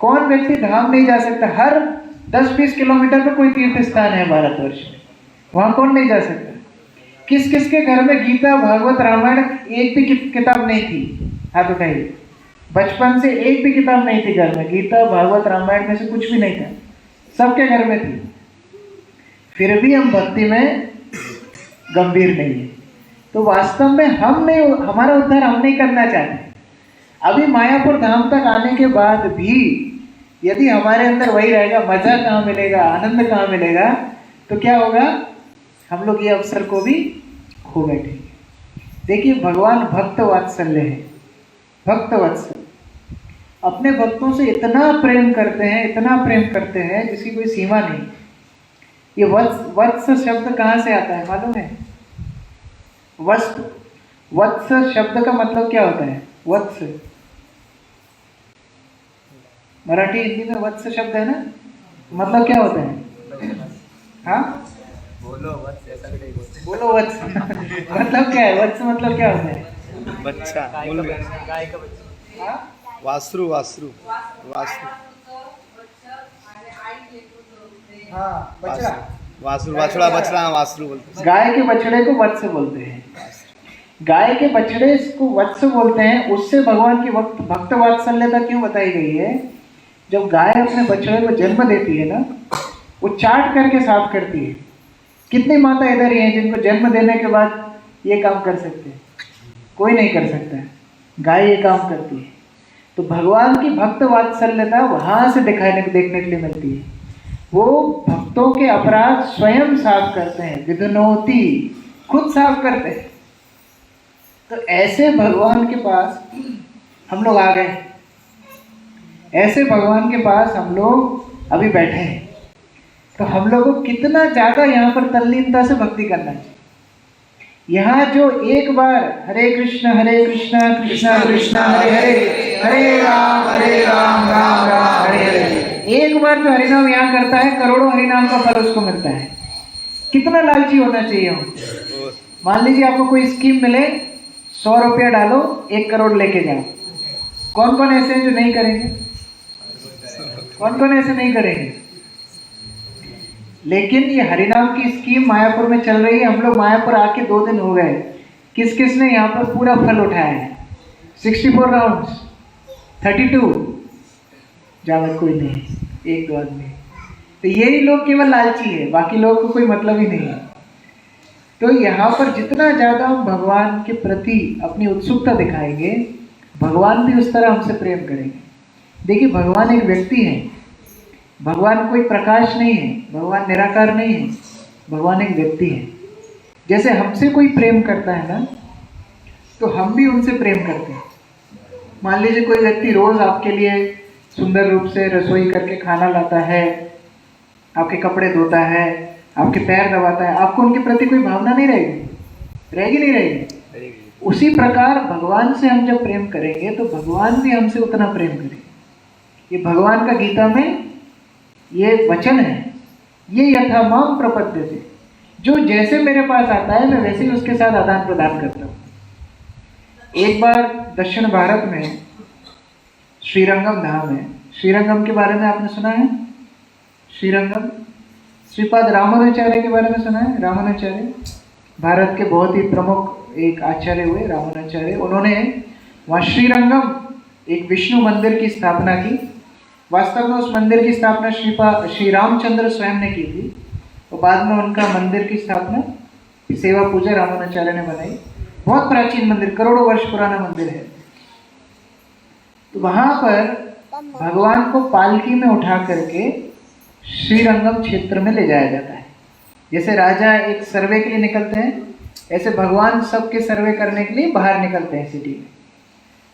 कौन व्यक्ति धाम नहीं जा सकता? हर 10-20 किलोमीटर पर कोई तीर्थ स्थान है भारतवर्ष में, वहां कौन नहीं जा सकता? किस किस के घर में गीता भागवत रामायण एक भी किताब नहीं थी? हाथ उठाइए। बचपन से एक भी किताब नहीं थी घर में, गीता भागवत रामायण में से कुछ भी नहीं था, सबके घर में थी। फिर भी हम भक्ति में गंभीर नहीं है। तो वास्तव में हम नहीं, हमारा उद्धार हम नहीं करना चाहते। अभी मायापुर धाम तक आने के बाद भी यदि हमारे अंदर वही रहेगा, मजा कहाँ मिलेगा, आनंद कहाँ मिलेगा, तो क्या होगा? हम लोग ये अवसर को भी खो बैठेंगे। देखिए भगवान भक्त वात्सल्य है, भक्त वत्सल अपने भक्तों से इतना प्रेम करते हैं, इतना प्रेम करते हैं जिसकी कोई सीमा नहीं। ये वत्स शब्द कहाँ से आता है मालूम है? वत्स शब्द का मतलब क्या होता है? वत्स, मराठी हिंदी में वत्स शब्द है ना, मतलब क्या होता है? हाँ बोलो वत्स, बोलो वत्स मतलब क्या है? वत्स मतलब क्या होता है?
बच्चा, गाय का बच्चा, वासरू वासरू वासरू,
हाँ बछड़ा,
वासरू बछड़ा बछड़ा वासरू बोलते हैं।
गाय के बछड़े को वत्स बोलते हैं। गाय के बछड़े को वत्स बोलते हैं। उससे भगवान की भक्त वात्सल्यता क्यों बताई गई है? जब गाय अपने बछड़े को जन्म देती है ना, वो चाट करके साफ करती है। कितनी माता इधर ही हैं जिनको जन्म देने के बाद ये काम कर सकते हैं? कोई नहीं कर सकता है, गाय ये काम करती है। तो भगवान की भक्त वात्सल्यता वहां से देखने के लिए मिलती है। वो भक्तों के अपराध स्वयं साफ करते हैं, विधुनोति, खुद साफ करते हैं। तो ऐसे भगवान के पास हम लोग आ गए, ऐसे भगवान के पास हम लोग अभी बैठे हैं। तो हम लोगों को कितना ज़्यादा यहाँ पर तल्लीनता से भक्ति करना चाहिए। यहाँ जो एक बार हरे कृष्ण कृष्ण कृष्ण हरे हरे, हरे राम राम राम हरे हरे, एक बार जो हरिनाम यहाँ करता है, करोड़ों हरिनाम का फल उसको मिलता है। कितना लालची होना चाहिए हम। मान लीजिए आपको कोई स्कीम मिले, 100 रुपया डालो 1 करोड़ लेके जाओ। कौन कौन ऐसे हैं जो नहीं करेंगे? कौन कौन ऐसे नहीं करेंगे? लेकिन ये हरिनाम की स्कीम मायापुर में चल रही है। हम लोग मायापुर आके 2 दिन हो गए। किस किस ने यहाँ पर पूरा फल उठाया है? 64 राउंड्स, 32, ज्यादा कोई नहीं, 1-2 आदमी। तो यही लोग केवल लालची है, बाकी लोगों को कोई मतलब ही नहीं है। तो यहाँ पर जितना ज़्यादा हम भगवान के प्रति अपनी उत्सुकता दिखाएंगे, भगवान भी उस तरह हमसे प्रेम करेंगे। देखिए भगवान एक व्यक्ति है, भगवान कोई प्रकाश नहीं है, भगवान निराकार नहीं है, भगवान एक व्यक्ति है। जैसे हमसे कोई प्रेम करता है ना, तो हम भी उनसे प्रेम करते हैं। मान लीजिए कोई व्यक्ति रोज आपके लिए सुंदर रूप से रसोई करके खाना लाता है, आपके कपड़े धोता है, आपके पैर दबाता है, आपको उनके प्रति कोई भावना नहीं रहेगी? रहेगी नहीं रहेगी? उसी प्रकार भगवान से हम जब प्रेम करेंगे तो भगवान भी हमसे उतना प्रेम करेंगे। ये भगवान का गीता में ये वचन है, ये यथा माम प्रपद्यते, जो जैसे मेरे पास आता है मैं वैसे ही उसके साथ आदान प्रदान करता हूँ। एक बार दक्षिण भारत में श्रीरंगम धाम है। श्रीरंगम के बारे में आपने सुना है? श्रीरंगम, श्रीपाद रामानुचार्य के बारे में सुना है? रामानुचार्य भारत के बहुत ही प्रमुख एक आचार्य हुए, रामानुचार्य। उन्होंने वहाँ श्रीरंगम एक विष्णु मंदिर की स्थापना की। वास्तव में उस मंदिर की स्थापना श्री रामचंद्र स्वयं ने की थी, और बाद में उनका मंदिर की स्थापना सेवा पूजा रामानुचार्य ने बनाई। बहुत प्राचीन मंदिर, करोड़ों वर्ष पुराना मंदिर है। तो वहां पर भगवान को पालकी में उठा करके श्रीरंगम क्षेत्र में ले जाया जाता है। जैसे राजा एक सर्वे के लिए निकलते हैं, ऐसे भगवान सबके सर्वे करने के लिए बाहर निकलते हैं सिटी में।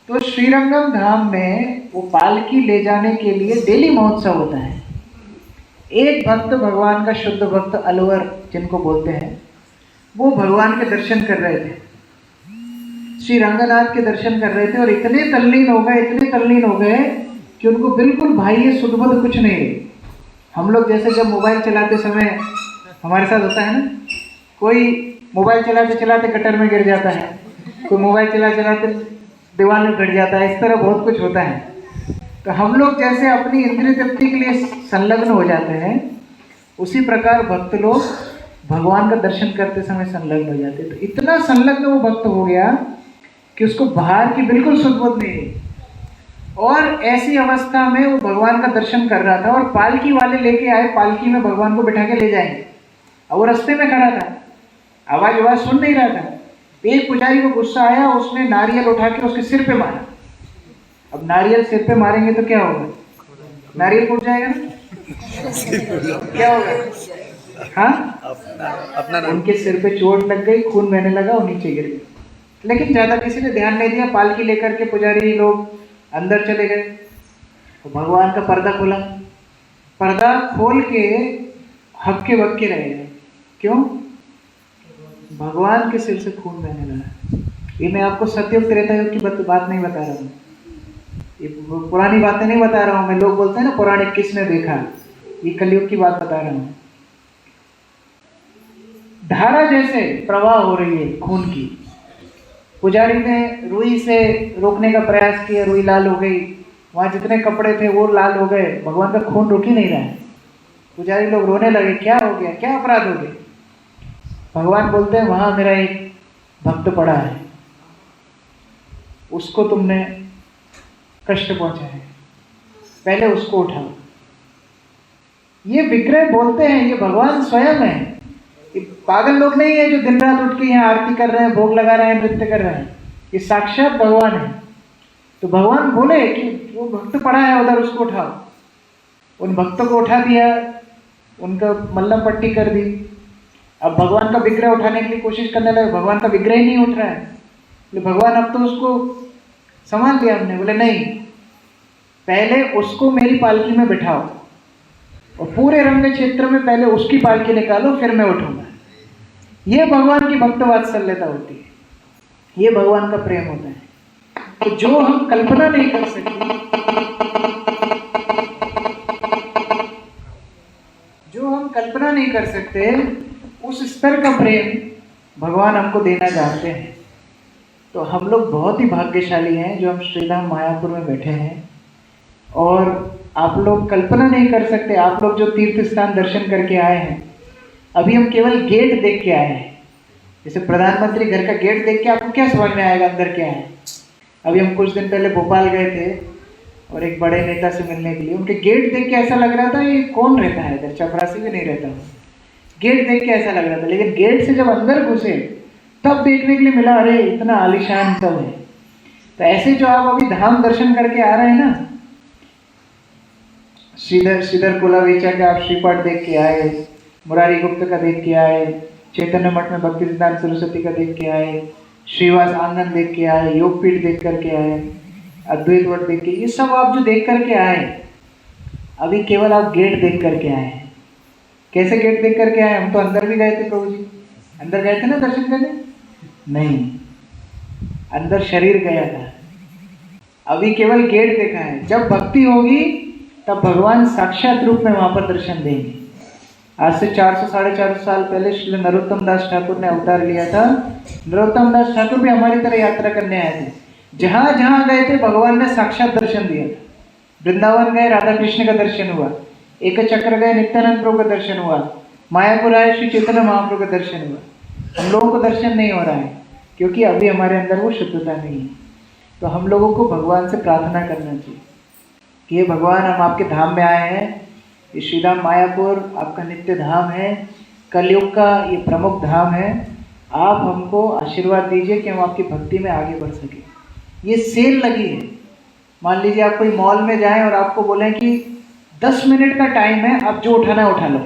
तो श्रीरंगम धाम में वो पालकी ले जाने के लिए डेली महोत्सव होता है। एक भक्त, भगवान का शुद्ध भक्त अलवर जिनको बोलते हैं, वो भगवान के दर्शन कर रहे थे, श्री रंगनाथ के दर्शन कर रहे थे, और इतने तल्लीन हो गए कि उनको बिल्कुल बाह्य सुध बुध कुछ नहीं रही। हम लोग जैसे जब मोबाइल चलाते समय हमारे साथ होता है ना, कोई मोबाइल चलाते चलाते गटर में गिर जाता है, कोई मोबाइल चलाते दीवार में गिर जाता है, इस तरह बहुत कुछ होता है। तो हम लोग जैसे अपनी इंद्रिय तृप्ति के लिए संलग्न हो जाते हैं, उसी प्रकार भक्त लोग भगवान का दर्शन करते समय संलग्न हो जाते हैं। तो इतना संलग्न वो भक्त हो गया कि उसको बाहर की बिल्कुल सुध-बुध नहीं रही, और ऐसी अवस्था में वो भगवान का दर्शन कर रहा था, और पालकी वाले लेके आए, पालकी में भगवान को बिठा के ले जाएंगे, और वो रास्ते में खड़ा था, आवाज सुन नहीं रहा था। एक पुजारी को गुस्सा आया, उसने नारियल उठा के उसके सिर पे मारा। अब नारियल सिर पे मारेंगे तो क्या होगा? नारियल फूट जाएगा ना, क्या होगा? हाँ,
अपना
उनके सिर पे चोट लग गई, खून बहने लगा, वो नीचे गिर गए। लेकिन ज्यादा किसी ने ध्यान नहीं दिया। पालकी लेकर के पुजारी लोग अंदर चले गए, तो भगवान का पर्दा खुला। पर्दा खोल के हक्के बक्के रह गए। क्यों? भगवान के सिर से खून बहने लगा। ये मैं आपको सतयुग त्रेतायुग की बात नहीं बता रहा हूँ, ये पुरानी बातें नहीं बता रहा हूँ मैं। लोग बोलते हैं ना पौराणिक किसने देखा, ये कलयुग की बात बता रहा हूँ। धारा जैसे प्रवाह हो रही है खून की। पुजारी ने रुई से रोकने का प्रयास किया, रुई लाल हो गई, वहां जितने कपड़े थे वो लाल हो गए, भगवान का खून रुक ही नहीं रहा है। पुजारी लोग रोने लगे, क्या हो गया, क्या अपराध हो गया? भगवान बोलते हैं, वहां मेरा एक भक्त पड़ा है, उसको तुमने कष्ट पहुंचा है, पहले उसको उठाओ। ये विग्रह बोलते हैं, ये भगवान स्वयं है। ये पागल लोग नहीं है जो दिन रात उठ के यहाँ आरती कर रहे हैं, भोग लगा रहे हैं, नृत्य कर रहे हैं। ये साक्षात भगवान है। तो भगवान बोले कि वो भक्त पड़ा है उधर, उसको उठाओ। उन भक्तों को उठा दिया, उनका मल्लम पट्टी कर दी। अब भगवान का विग्रह उठाने के लिए कोशिश करने लगे, भगवान का विग्रह ही नहीं उठ रहा है। बोले भगवान अब तो उसको संभाल लिया हमने। बोले नहीं, पहले उसको मेरी पालकी में बिठाओ और पूरे रंग क्षेत्र में पहले उसकी पालकी निकालो, फिर मैं उठूंगा। ये भगवान की भक्त वात्सल्यता होती है, ये भगवान का प्रेम होता है। तो जो हम कल्पना नहीं कर सकते, जो हम कल्पना नहीं कर सकते, उस स्तर का प्रेम भगवान हमको देना चाहते हैं। तो हम लोग बहुत ही भाग्यशाली हैं जो हम श्रीधाम मायापुर में बैठे हैं। और आप लोग कल्पना नहीं कर सकते, आप लोग जो तीर्थ स्थान दर्शन करके आए हैं, अभी हम केवल गेट देख के आए हैं। जैसे प्रधानमंत्री घर का गेट देख के आपको क्या समझ में आएगा अंदर क्या है। अभी हम कुछ दिन पहले भोपाल गए थे और एक बड़े नेता से मिलने के लिए, उनके गेट देख के ऐसा लग रहा था ये कौन रहता है इधर, चपरासी भी नहीं रहता। गेट देख के ऐसा लग रहा था, लेकिन गेट से जब अंदर घुसे तब देखने के लिए मिला, अरे इतना आलीशान सब है। तो ऐसे जो आप अभी धाम दर्शन करके आ रहे हैं ना, श्रीधर श्रीधर कुलावेचा का आप श्रीपाठ देख के आए, मुरारी गुप्त का देख के आए, चैतन्य मठ में भक्ति सिद्धांत सरस्वती का देख के आए, श्रीवास आंगन देख के आए, योगपीठ देख करके आए, अद्वैत वट देख के, ये सब आप जो देख करके आए, अभी केवल आप गेट देख करके आए हैं। कैसे गेट देख करके आए? हम तो अंदर भी गए थे प्रभु जी, अंदर गए थे ना दर्शन करने? नहीं, अंदर शरीर गया था, अभी केवल गेट देखा है। जब भक्ति होगी तब भगवान साक्षात रूप में वहां पर दर्शन देंगे। आज से 400 साढ़े 400 साल पहले श्री नरोत्तम दास ठाकुर ने अवतार लिया था। नरोत्तम दास ठाकुर भी हमारी तरह यात्रा करने आए थे, जहां जहां गए थे भगवान ने साक्षात दर्शन दिया था। वृंदावन गए, राधा कृष्ण का दर्शन हुआ, एक चक्र गए, नित्यानंद प्रभु का दर्शन हुआ, मायापुर आए, श्री चैतन्य महाप्रभु का दर्शन हुआ। हम लोगों को दर्शन नहीं हो रहा है क्योंकि अभी हमारे अंदर वो शुद्धता नहीं है। तो हम लोगों को भगवान से प्रार्थना करना चाहिए कि ये भगवान, हम आपके धाम में आए हैं, ये श्रीधाम मायापुर आपका नित्य धाम है, कलयुग का ये प्रमुख धाम है, आप हमको आशीर्वाद दीजिए कि हम आपकी भक्ति में आगे बढ़ सके। ये सेल लगी है। मान लीजिए आप कोई मॉल में जाएं और आपको बोलें कि 10 मिनट का टाइम है, आप जो उठाना उठा लो,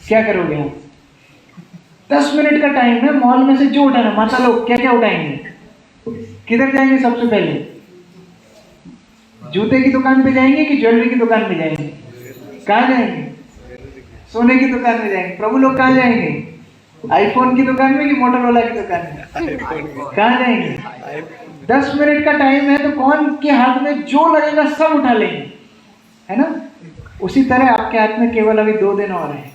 क्या करोगे आप? 10 मिनट का टाइम है, मॉल में से जो उठाना, माता लोग क्या क्या उठाएंगे? किधर जाएंगे सबसे पहले? जूते की दुकान पे जाएंगे कि ज्वेलरी की दुकान पे जाएंगे? कहाँ जाएंगे? सोने की दुकान में जाएंगे। प्रभु लोग कहाँ जाएंगे? आईफोन की दुकान में कि मोटरोला की दुकान में? कहाँ जाएंगे? 10 मिनट का टाइम है तो कौन के हाथ में जो लगेगा सब उठा लेंगे, है ना? उसी तरह आपके हाथ में केवल अभी 2 दिन और है।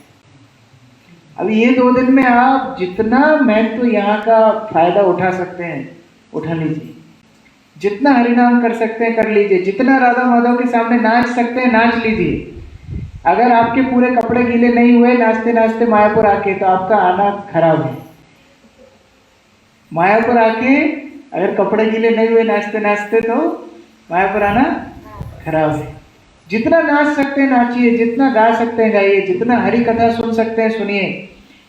अभी ये 2 दिन में आप जितना महत्व यहाँ का फायदा उठा सकते हैं उठा लीजिए, जितना हरिनाम कर सकते हैं कर लीजिए, जितना राधा माधव के सामने नाच सकते हैं नाच लीजिए। अगर आपके पूरे कपड़े गीले नहीं हुए नाचते नाचते मायापुर आके, तो आपका आना खराब है। मायापुर आके अगर कपड़े गीले नहीं हुए नाचते नाचते, तो मायापुर आना खराब है। जितना नाच सकते हैं नाचिए, जितना गा सकते हैं गाइए, जितना हरि कथा सुन सकते हैं सुनिए।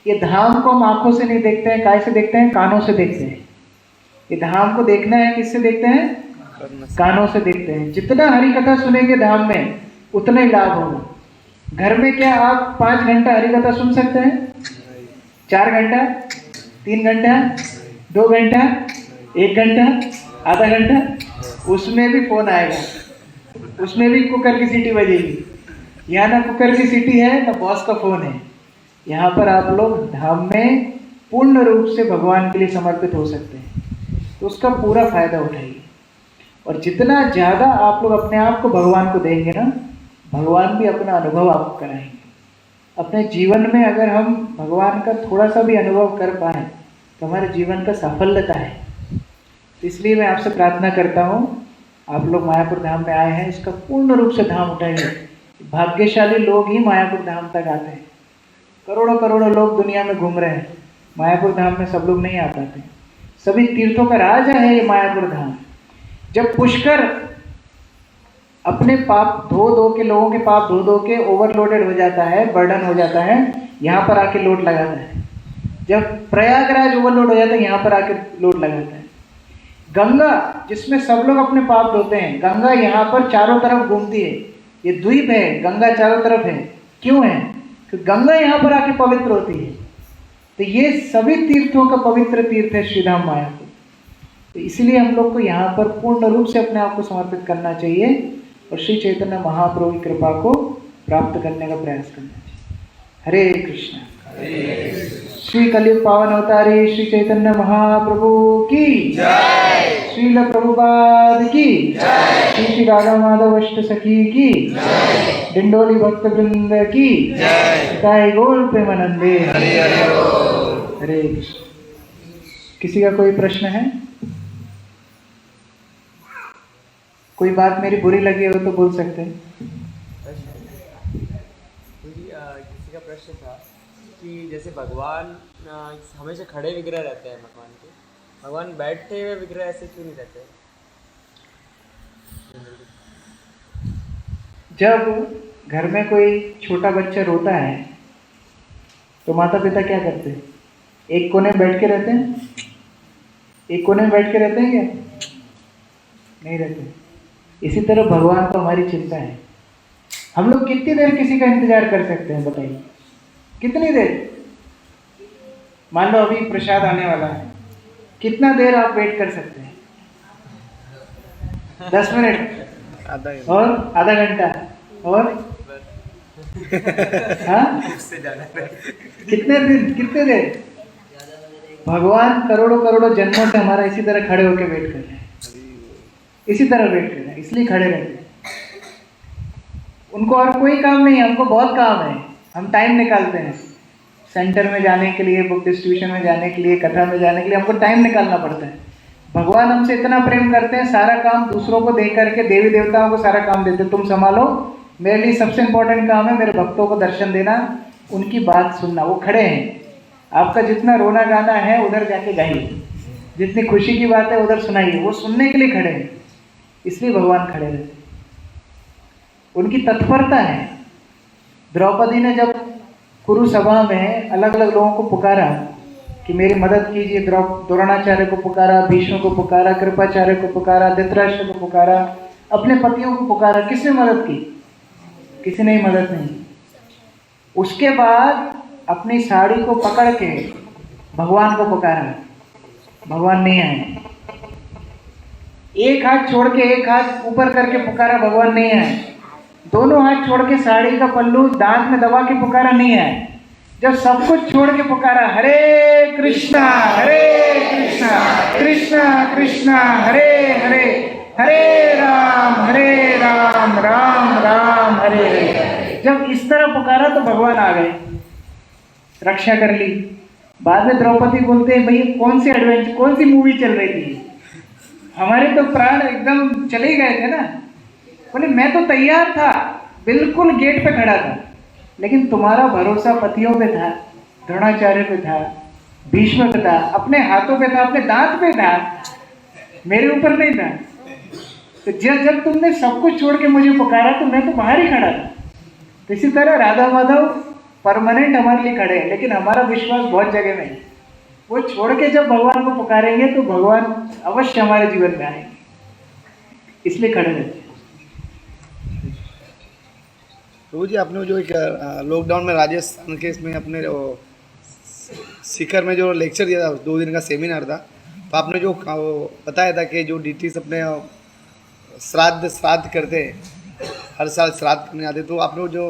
ये धाम को हम आंखों से नहीं देखते हैं, काय से देखते हैं? कानों से देखते हैं। ये धाम को देखना है किससे देखते हैं? कानों से देखते हैं। जितना हरि कथा सुनेंगे धाम में उतना ही लाभ होगा। घर में क्या आप 5 घंटा हरि कथा सुन सकते हैं? 4 घंटा, 3 घंटा, 2 घंटा, 1 घंटा, आधा घंटा? उसमें भी फोन आएगा, उसमें भी कुकर की सीटी बजेगी। यहाँ ना कुकर की सीटी है ना बॉस का फोन है। यहाँ पर आप लोग धाम में पूर्ण रूप से भगवान के लिए समर्पित हो सकते हैं, तो उसका पूरा फायदा उठाइए। और जितना ज़्यादा आप लोग अपने आप को भगवान को देंगे ना, भगवान भी अपना अनुभव आपको कराएंगे। अपने जीवन में अगर हम भगवान का थोड़ा सा भी अनुभव कर पाए तो हमारे जीवन का सफलता है। इसलिए मैं आपसे प्रार्थना करता हूँ, आप लोग मायापुर धाम में आए हैं, इसका पूर्ण रूप से धाम उठाइए। भाग्यशाली लोग ही मायापुर धाम तक आते हैं। करोड़ों करोड़ों लोग दुनिया में घूम रहे हैं, मायापुर धाम में सब लोग नहीं आ पाते। सभी तीर्थों का राजा है ये मायापुर धाम। जब पुष्कर अपने पाप धो धो के, लोगों के पाप धो धो के ओवरलोडेड हो जाता है, बर्डन हो जाता है, यहाँ पर आके लोड लगाता है। जब प्रयागराज ओवरलोड हो जाता है, यहाँ पर आके लोड लगाता है। गंगा जिसमें सब लोग अपने पाप धोते हैं, गंगा यहाँ पर चारों तरफ घूमती है। ये द्वीप है, गंगा चारों तरफ है। क्यों है? क्योंकि गंगा यहाँ पर आके पवित्र होती है। तो ये सभी तीर्थों का पवित्र तीर्थ है श्रीधाम मायापुर। तो इसलिए हम लोग को यहाँ पर पूर्ण रूप से अपने आप को समर्पित करना चाहिए और श्री चैतन्य महाप्रभु की कृपा को प्राप्त करने का प्रयास करना चाहिए। हरे कृष्ण। श्री कलयुग पावन अवतारी श्री चैतन्य महाप्रभु की जय। श्रील प्रभुपाद की जय। श्री श्री राधा माधव अष्ट सखी की जय। डिंडोली भक्त वृंद की जय। ताई गौर प्रेमानंदे। हरे कृष्ण। किसी का कोई प्रश्न है? कोई बात मेरी बुरी लगी हो तो बोल सकते हैं।
किसी का प्रश्न था कि जैसे भगवान हमेशा खड़े विग्रह रहते हैं भगवान के, भगवान बैठे हुए विग्रह ऐसे क्यों नहीं रहते?
जब घर में कोई छोटा बच्चा रोता है तो माता पिता क्या करते हैं? एक कोने में बैठ के रहते हैं? एक कोने में बैठ के रहते हैं क्या? नहीं रहते। इसी तरह भगवान को हमारी चिंता है। हम लोग कितनी देर किसी का इंतजार कर सकते हैं बताइए, कितनी देर? मान लो अभी प्रसाद आने वाला है, कितना देर आप वेट कर सकते हैं? 10 मिनट
आधा घंटा।
और आधा घंटा और हाँ
उससे ज़्यादा नहीं।
कितने दिन, कितने देर? भगवान करोड़ों करोड़ों जन्मों से हमारा इसी तरह खड़े होकर वेट कर रहे हैं, इसी तरह वेट कर रहे हैं, इसलिए खड़े रहते हैं। उनको और कोई काम नहीं है, हमको बहुत काम है। हम टाइम निकालते हैं सेंटर में जाने के लिए, बुक डिस्ट्रीब्यूशन में जाने के लिए, कथा में जाने के लिए, हमको टाइम निकालना पड़ता है। भगवान हमसे इतना प्रेम करते हैं, सारा काम दूसरों को दे करके, देवी देवताओं को सारा काम देते, तुम संभालो, मेरे लिए सबसे इंपॉर्टेंट काम है मेरे भक्तों को दर्शन देना, उनकी बात सुनना। वो खड़े हैं, आपका जितना रोना गाना है उधर जाके गाइए, जितनी खुशी की बात है उधर सुनाइए, वो सुनने के लिए खड़े हैं, इसलिए भगवान खड़े रहते हैं। उनकी तत्परता है। द्रौपदी ने जब कुरु सभा में अलग अलग लोगों को पुकारा कि मेरी मदद कीजिए, द्रोणाचार्य को पुकारा, भीष्म को पुकारा, कृपाचार्य को पुकारा, धृतराष्ट्र को पुकारा, अपने पतियों को पुकारा, किसने मदद की? किसी ने मदद नहीं। उसके बाद अपनी साड़ी को पकड़ के भगवान को पुकारा, भगवान नहीं आए। एक हाथ छोड़ के एक हाथ ऊपर करके पुकारा, भगवान नहीं आए। दोनों हाथ छोड़ के साड़ी का पल्लू दांत में दबा के पुकारा, नहीं आए। जब सब कुछ छोड़ के पुकारा, हरे कृष्णा कृष्णा कृष्णा हरे हरे, हरे राम राम राम हरे हरे, जब इस तरह पुकारा तो भगवान आ गए, रक्षा कर ली। बाद में द्रौपदी बोलते हैं, भाई कौन सी एडवेंचर, कौन सी मूवी चल रही थी, हमारे तो प्राण एकदम चले ही गए थे ना। बोले मैं तो तैयार था, बिल्कुल गेट पे खड़ा था, लेकिन तुम्हारा भरोसा पतियों पे था, द्रोणाचार्य पे था, भीष्म पे था, अपने हाथों पे था, अपने दांत पे था, मेरे ऊपर नहीं था। तो जब तुमने सब कुछ छोड़ के मुझे पुकारा तो मैं तो बाहर ही खड़ा था। तो इसी तरह राधा माधव परमानेंट हमारे लिए खड़े हैं, लेकिन हमारा विश्वास बहुत जगह में है। वो छोड़ के जब भगवान को पुकारेंगे तो भगवान अवश्य हमारे जीवन में आएंगे, इसलिए खड़े रहते हैं।
प्रभु जी, आपने जो एक लॉकडाउन में राजस्थान के इसमें अपने शिखर में जो लेक्चर दिया था, 2 दिन का सेमिनार था, तो आपने जो बताया था कि जो डीटीज अपने श्राद्ध करते हैं, हर साल श्राद्ध करने आते, तो आपने जो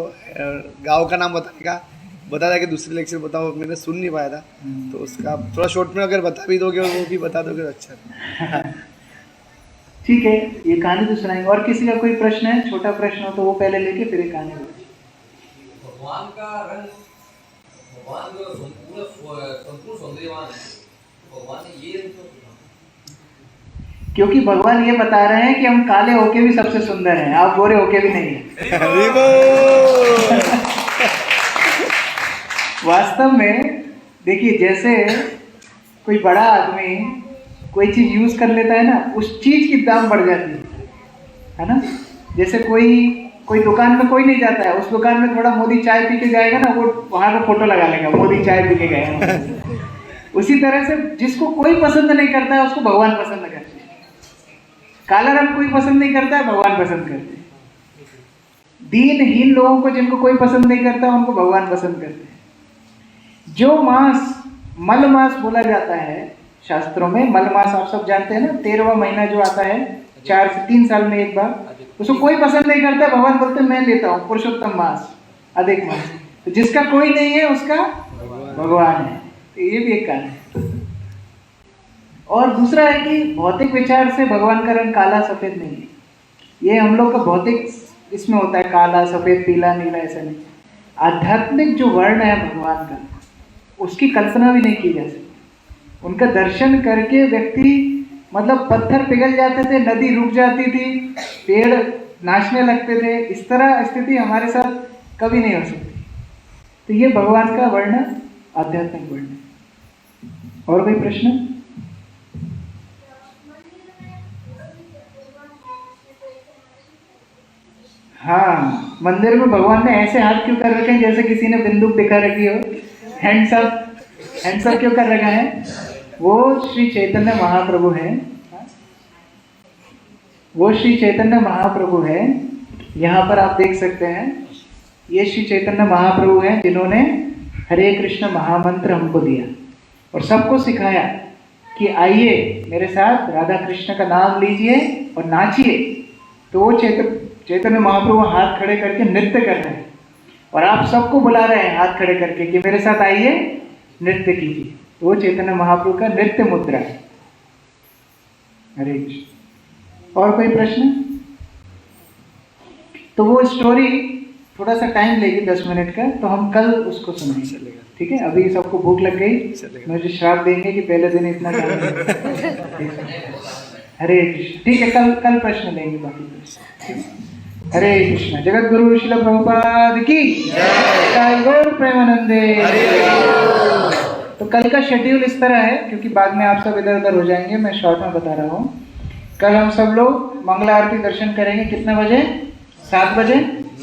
गांव का नाम बताने का बताया था कि दूसरे लेक्चर बताओ, मैंने सुन नहीं पाया था, तो उसका थोड़ा शॉर्ट में अगर बता भी दोगे और वो भी बता दोगे तो अच्छा।
ठीक है, ये कहानी तो सुनाएंगे। और किसी का कोई प्रश्न है, छोटा प्रश्न हो तो वो पहले लेके फिर ये कहानी बोलिए।
भगवान का रंग, भगवान जो संपूर्ण सौंदर्यवान है, भगवान ने ये रंग
क्योंकि भगवान ये बता रहे हैं कि हम काले होके भी सबसे सुंदर हैं, आप गोरे होके भी नहीं हैं। वास्तव में देखिए, जैसे कोई बड़ा आदमी कोई चीज यूज कर लेता है ना, उस चीज की दाम बढ़ जाती है ना। जैसे कोई दुकान में कोई नहीं जाता है, उस दुकान में थोड़ा मोदी चाय पी के जाएगा ना, वो वहां का फोटो लगा लेगा, मोदी चाय पी के गए। उसी तरह से जिसको कोई पसंद नहीं करता है उसको भगवान पसंद करते हैं। काला रंग कोई पसंद नहीं करता है, भगवान पसंद करते हैं। दीनहीन लोगों को जिनको कोई पसंद नहीं करता उनको भगवान पसंद करते हैं। जो मास मल मास बोला जाता है शास्त्रों में, मल मास आप सब जानते हैं ना, 13वां महीना जो आता है 4 से 3 साल में एक बार, उसको कोई पसंद नहीं करता, भगवान बोलते हैं मैं लेता हूँ पुरुषोत्तम मास, अधिक मास। तो जिसका कोई नहीं है उसका भगवान है, तो ये भी एक कारण है। और दूसरा है कि भौतिक विचार से भगवान का रंग काला सफेद नहीं है, ये हम लोग का भौतिक इसमें होता है, काला सफेद पीला नीला, ऐसा नहीं। आध्यात्मिक जो वर्ण है भगवान का, उसकी कल्पना भी नहीं की जा सकती। उनका दर्शन करके व्यक्ति, मतलब पत्थर पिघल जाते थे, नदी रुक जाती थी, पेड़ नाचने लगते थे, इस तरह स्थिति हमारे साथ कभी नहीं हो सकती। तो ये भगवान का वर्ण आध्यात्मिक वर्ण है। और कोई प्रश्न? हाँ, मंदिर में भगवान ने ऐसे हाथ क्यों कर रखे हैं जैसे किसी ने बंदूक दिखा रखी हो, हैंड्स अप क्यों कर रखा है? वो श्री चैतन्य महाप्रभु हैं, वो श्री चैतन्य महाप्रभु हैं यहाँ पर आप देख सकते हैं ये श्री चैतन्य महाप्रभु हैं जिन्होंने हरे कृष्ण महामंत्र हमको दिया और सबको सिखाया कि आइए मेरे साथ राधा कृष्ण का नाम लीजिए और नाचिए। तो वो चैतन्य महाप्रभु हाथ खड़े करके नृत्य कर रहे हैं और आप सबको बुला रहे हैं हाथ खड़े करके कि मेरे साथ आइए नृत्य कीजिए। तो वो चैतन्य महाप्रभु का नृत्य मुद्रा है। हरे कृष्ण। और कोई प्रश्न? तो वो स्टोरी थोड़ा सा टाइम लेगी 10 मिनट का, तो हम कल उसको सुनेंगे। ठीक है, अभी सबको भूख लग गई, मुझे श्राप देंगे कि पहले दिन इतना टाइम। हरे कृष्ण। ठीक है, कल प्रश्न लेंगे बाकी प्रश्न। हरे कृष्ण। जगत गुरु श्रील प्रभुपाद की जय। गौर प्रेमानंदे। तो कल का शेड्यूल इस तरह है, क्योंकि बाद में आप सब इधर उधर हो जाएंगे, मैं शॉर्ट में बता रहा हूँ। कल हम सब लोग मंगला आरती दर्शन करेंगे। कितने बजे? 7 बजे।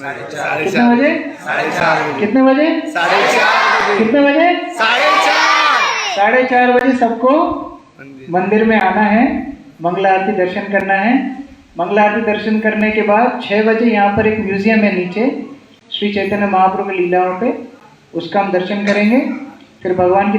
कितने बजे? 4:30। कितने बजे? 4:30। कितने बजे? 4:30। 4:30 बजे सबको मंदिर में आना है, मंगला आरती दर्शन करना है। मंगला आरती दर्शन करने के बाद 6 बजे यहाँ पर एक म्यूजियम है नीचे श्री चैतन्य महाप्रभु की लीलाओं पे, उसका हम दर्शन करेंगे। फिर भगवान की